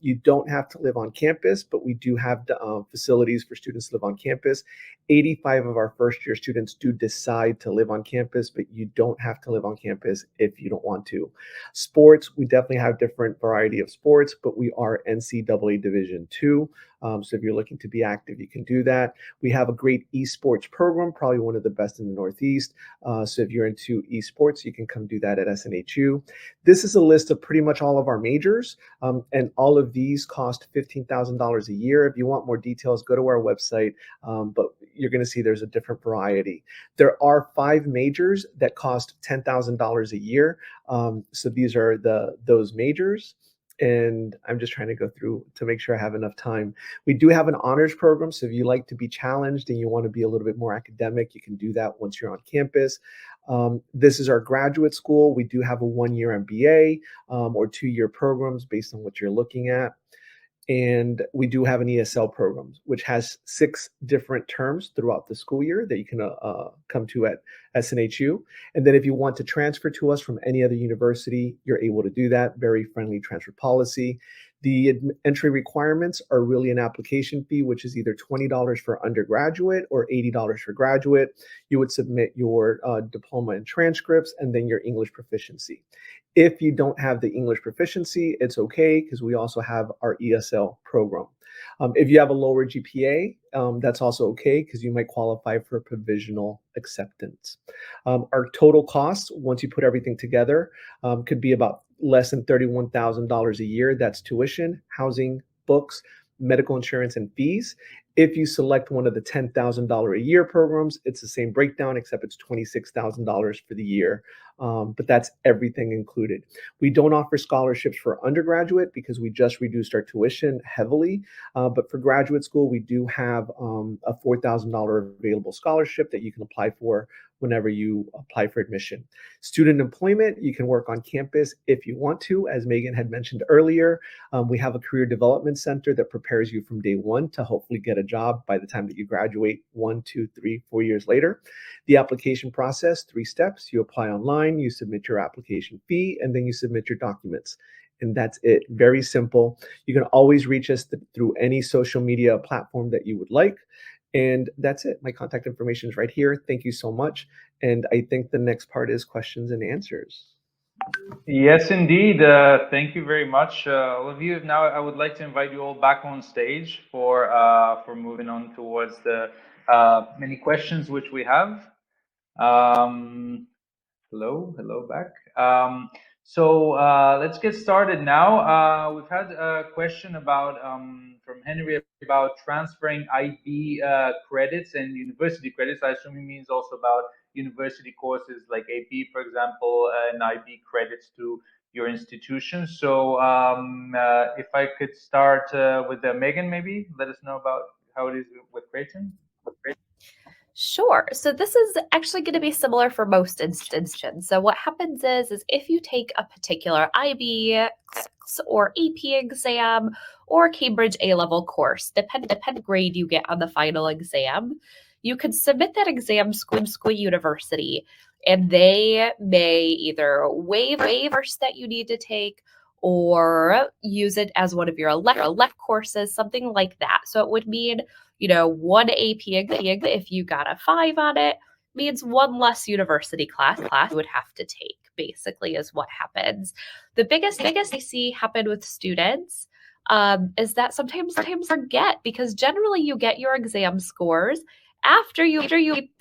You don't have to live on campus, but we do have facilities for students to live on campus. 85 of our first-year students do decide to live on campus, but you don't have to live on campus if you don't want to. Sports, we definitely have different variety of sports, but we are NCAA Division II. So if you're looking to be active, you can do that. We have a great esports program, probably one of the best in the Northeast. So if you're into esports, you can come do that at SNHU. This is a list of pretty much all of our majors, and all of these cost $15,000 a year. If you want more details, go to our website, but you're going to see there's a different variety. There are 5 majors that cost $10,000 a year. So these are those majors. And I'm just trying to go through to make sure I have enough time. We do have an honors program. So if you like to be challenged and you want to be a little bit more academic, you can do that once you're on campus. This is our graduate school. We do have a 1-year MBA or 2-year programs based on what you're looking at. And we do have an ESL program, which has 6 different terms throughout the school year that you can come to at SNHU. And then if you want to transfer to us from any other university, you're able to do that. Very friendly transfer policy. The entry requirements are really an application fee, which is either $20 for undergraduate or $80 for graduate. You would submit your diploma and transcripts and then your English proficiency. If you don't have the English proficiency, it's okay because we also have our ESL program. If you have a lower GPA, that's also okay because you might qualify for a provisional acceptance. Our total cost, once you put everything together, could be about less than $31,000 a year. That's tuition, housing, books, medical insurance, and fees. If you select one of the $10,000 a year programs, it's the same breakdown, except it's $26,000 for the year. But that's everything included. We don't offer scholarships for undergraduate because we just reduced our tuition heavily. But for graduate school, we do have a $4,000 available scholarship that you can apply for whenever you apply for admission. Student employment, you can work on campus if you want to. As Megan had mentioned earlier, we have a career development center that prepares you from day one to hopefully get a job by the time that you graduate 1, 2, 3, 4 years later. The application process, 3 steps. You apply online, you submit your application fee, and then you submit your documents. And that's it. Very simple. You can always reach us through any social media platform that you would like. And that's it. My contact information is right here. Thank you so much. And I think the next part is questions and answers. Yes, indeed. Thank you very much, all of you. Now, I would like to invite you all back on stage for moving on towards the many questions which we have. Hello back. So let's get started now. We've had a question about from Henry about transferring IB credits and university credits. I assume he means also about university courses like AP, for example, and IB credits to your institution. So if I could start with Megan, maybe let us know about how it is with Creighton. Sure. So this is actually going to be similar for most institutions. So what happens is if you take a particular IB or AP exam or Cambridge A-level course, depending on the grade you get on the final exam, you can submit that exam school university, and they may either waive a course that you need to take or use it as one of your elect courses, something like that. So it would mean, one AP exam, if you got a 5 on it, means one less university class you would have to take, basically, is what happens. The biggest I see happen with students is that sometimes forget, because generally you get your exam scores after you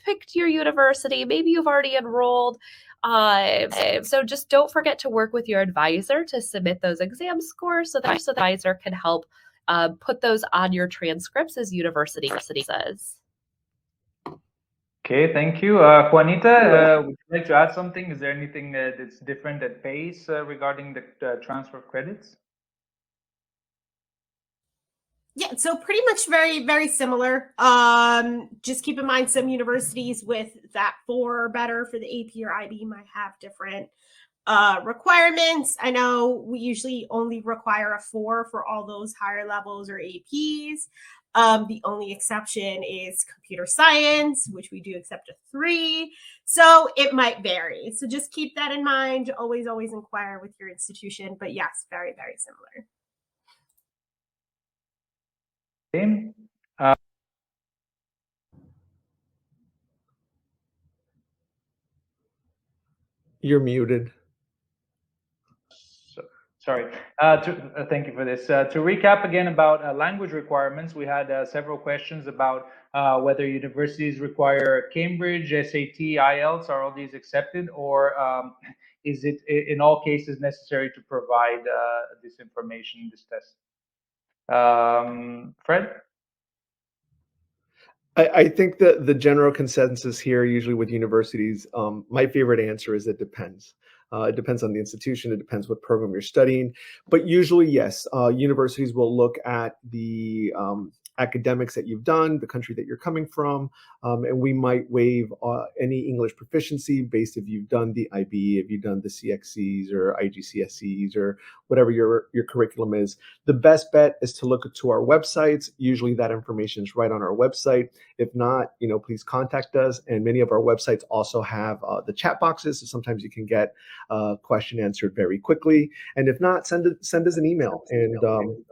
picked your university. Maybe you've already enrolled. So just don't forget to work with your advisor to submit those exam scores so that the advisor can help put those on your transcripts as university says. Okay, thank you. Juanita, would you like to add something? Is there anything that's different at PACE regarding the transfer of credits? Yeah, so pretty much very, very similar. Just keep in mind some universities with that 4 or better for the AP or IB might have different requirements. I know we usually only require a 4 for all those higher levels or APs. The only exception is computer science, which we do accept a 3. So it might vary. So just keep that in mind. Always inquire with your institution. But yes, very, very similar. You're muted. Sorry. Thank you for this. To recap again about language requirements, we had several questions about whether universities require Cambridge, SAT, IELTS. Are all these accepted, or is it in all cases necessary to provide this information, this test? Fred? I think that the general consensus here, usually with universities, my favorite answer is it depends. It depends on the institution. It depends what program you're studying. But usually, yes, universities will look at the academics that you've done, the country that you're coming from, and we might waive any English proficiency based if you've done the IB, if you've done the CXCs or IGCSEs or whatever your curriculum is. The best bet is to look to our websites. Usually that information is right on our website. If not, please contact us. And many of our websites also have the chat boxes, so sometimes you can get a question answered very quickly. And if not, send us an email, and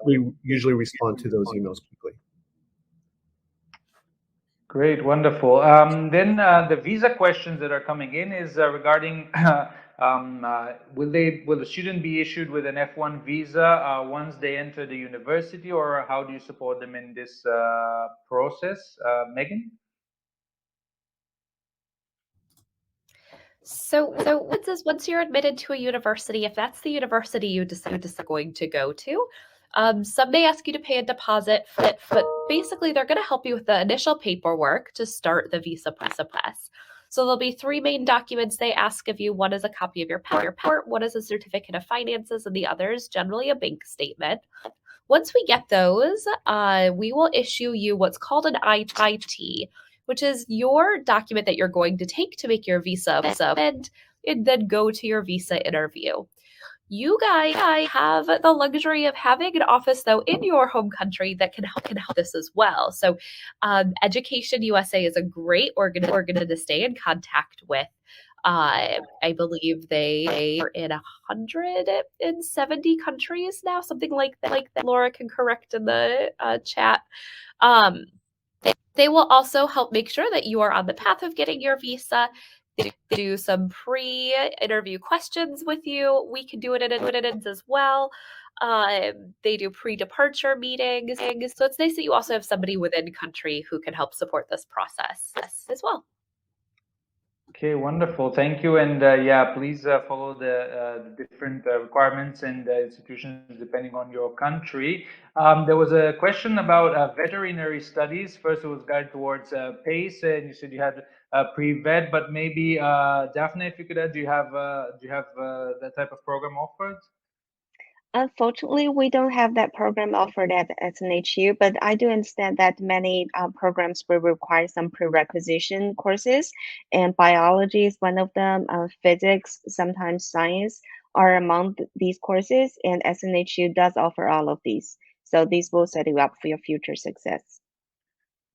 we usually respond to those emails quickly. Great, wonderful. Then the visa questions that are coming in is regarding will the student be issued with an F1 visa once they enter the university, or how do you support them in this process? Megan? So once you're admitted to a university, if that's the university you decide going to go to, some may ask you to pay a deposit, but basically they're going to help you with the initial paperwork to start the visa process. So there'll be 3 main documents they ask of you. One is a copy of your passport, one is a certificate of finances, and the other is generally a bank statement. Once we get those, we will issue you what's called an IT, which is your document that you're going to take to make your visa and then go to your visa interview. You guys have the luxury of having an office, though, in your home country that can help this as well. So EducationUSA is a great organization to stay in contact with. I believe they are in 170 countries now, something like that. Laura can correct in the chat. They will also help make sure that you are on the path of getting your visa. They do some pre-interview questions with you. We can do it in admittance as well. They do pre-departure meetings. So it's nice that you also have somebody within country who can help support this process as well. Okay, wonderful. Thank you. And yeah, please follow the different requirements and institutions depending on your country. There was a question about veterinary studies. First, it was guided towards PACE, and you said you had pre-vet, but maybe Daphne, if you could add, do you have that type of program offered? Unfortunately, we don't have that program offered at SNHU, but I do understand that many programs will require some prerequisition courses, and biology is one of them. Physics, sometimes science are among these courses, and SNHU does offer all of these. So these will set you up for your future success.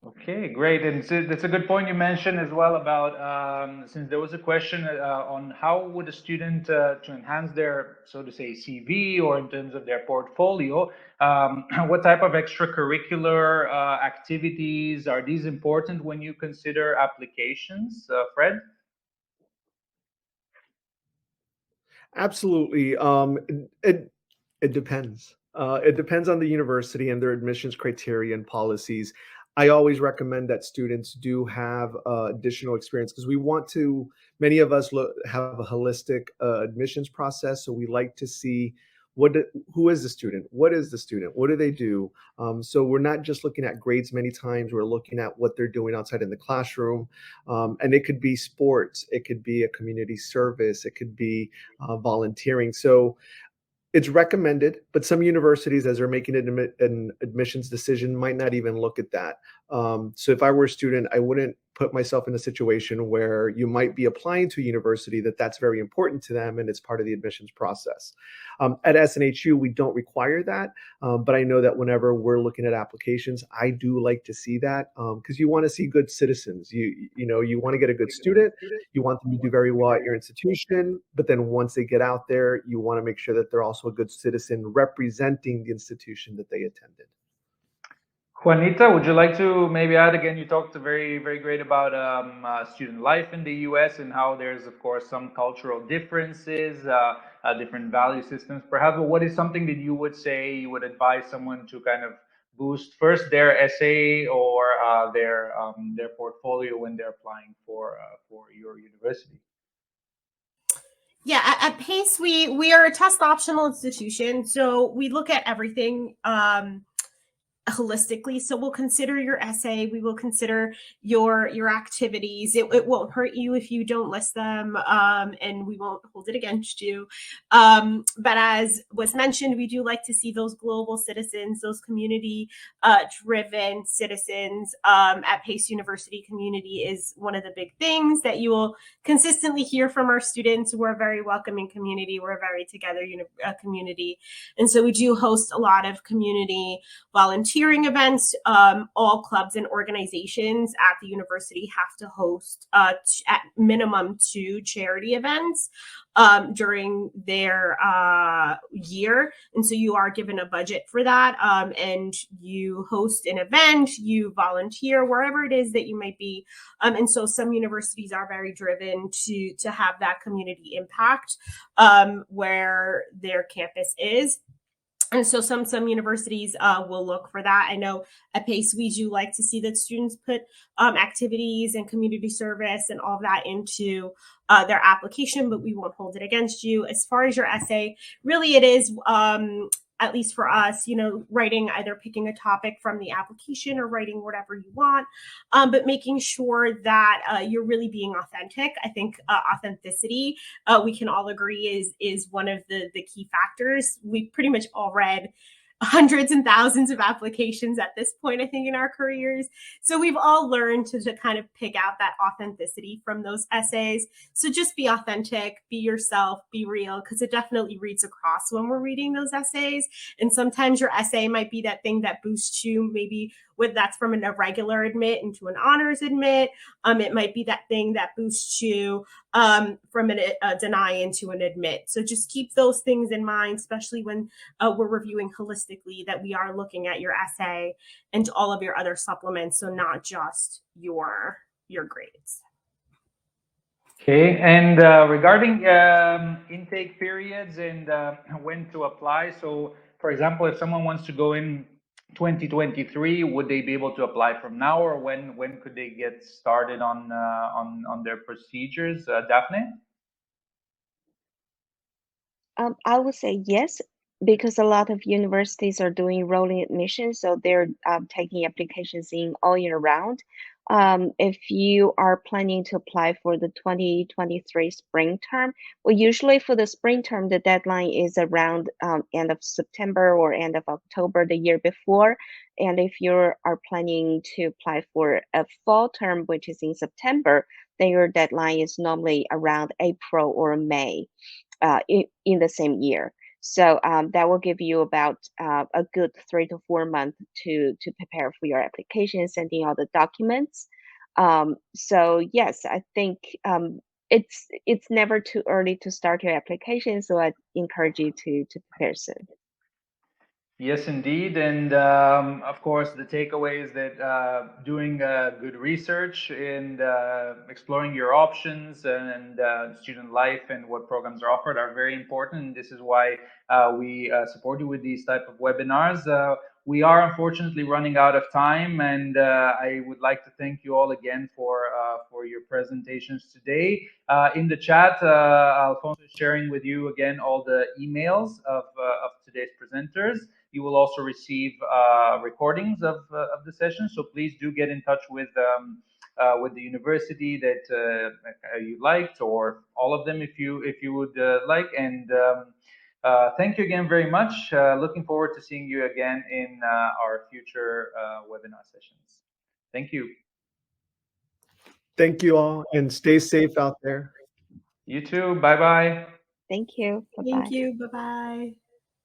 Okay, great. And so that's a good point you mentioned as well about, since there was a question on how would a student to enhance their, so to say, CV or in terms of their portfolio, what type of extracurricular activities are these important when you consider applications? Fred? Absolutely. It depends. It depends on the university and their admissions criteria and policies. I always recommend that students do have additional experience because we want to, many of us have a holistic admissions process. So we like to see who is the student? What is the student? What do they do? So we're not just looking at grades many times, we're looking at what they're doing outside in the classroom. And it could be sports, it could be a community service, it could be volunteering. So it's recommended, but some universities, as they're making an admissions decision, might not even look at that. So if I were a student, I wouldn't put myself in a situation where you might be applying to a university that's very important to them and it's part of the admissions process. At SNHU, we don't require that, but I know that whenever we're looking at applications, I do like to see that because you want to see good citizens. You want to get a good student, you want them to do very well at your institution, but then once they get out there, you want to make sure that they're also a good citizen representing the institution that they attended. Juanita, would you like to maybe add again? You talked very, very great about student life in the U.S. and how there's, of course, some cultural differences, different value systems, perhaps. But what is something that you would say you would advise someone to kind of boost first their essay or their portfolio when they're applying for your university? Yeah, at PACE, we are a test optional institution, so we look at everything. holistically. So we'll consider your essay, we will consider your activities. It won't hurt you if you don't list them, and we won't hold it against you. But as was mentioned, we do like to see those global citizens, those community driven citizens. At Pace University, community is one of the big things that you will consistently hear from our students. We're a very welcoming community. We're a very together community. And so we do host a lot of community volunteering events. All clubs and organizations at the university have to host at minimum 2 charity events during their year. And so you are given a budget for that, and you host an event, you volunteer wherever it is that you might be. And so some universities are very driven to have that community impact where their campus is. And so some universities will look for that. I know at Pace, we do like to see that students put activities and community service and all of that into their application, but we won't hold it against you. As far as your essay, really it is, at least for us, writing, either picking a topic from the application or writing whatever you want, but making sure that you're really being authentic. I think authenticity, we can all agree, is one of the key factors. We pretty much all read hundreds and thousands of applications at this point, I think, in our careers. So we've all learned to kind of pick out that authenticity from those essays. So just be authentic, be yourself, be real, because it definitely reads across when we're reading those essays. And sometimes your essay might be that thing that boosts you, maybe that's from a regular admit into an honors admit. It might be that thing that boosts you from a deny into an admit. So just keep those things in mind, especially when we're reviewing holistically, that we are looking at your essay and all of your other supplements, so not just your grades. Okay, and regarding intake periods and when to apply. So, for example, if someone wants to go in 2023, would they be able to apply from now, or when could they get started on their procedures? Daphne? I would say yes, because a lot of universities are doing rolling admission, so they're taking applications in all year round. If you are planning to apply for the 2023 spring term, well, usually for the spring term, the deadline is around end of September or end of October the year before. And if you are planning to apply for a fall term, which is in September, then your deadline is normally around April or May in the same year. So that will give you about a good 3 to 4 months to prepare for your application, sending all the documents. So yes, I think it's never too early to start your application. So I encourage you to prepare soon. Yes, indeed. And of course, the takeaway is that doing good research and exploring your options and student life and what programs are offered are very important. And this is why we support you with these type of webinars. We are unfortunately running out of time, and I would like to thank you all again for your presentations today. In the chat, Alfonso is sharing with you again all the emails of today's presenters. You will also receive recordings of the session, so please do get in touch with the university that you liked, or all of them if you would like. And thank you again very much. Looking forward to seeing you again in our future webinar sessions. Thank you. Thank you all, and stay safe out there. You too. Bye-bye. Thank you. Bye-bye. Thank you. Bye-bye.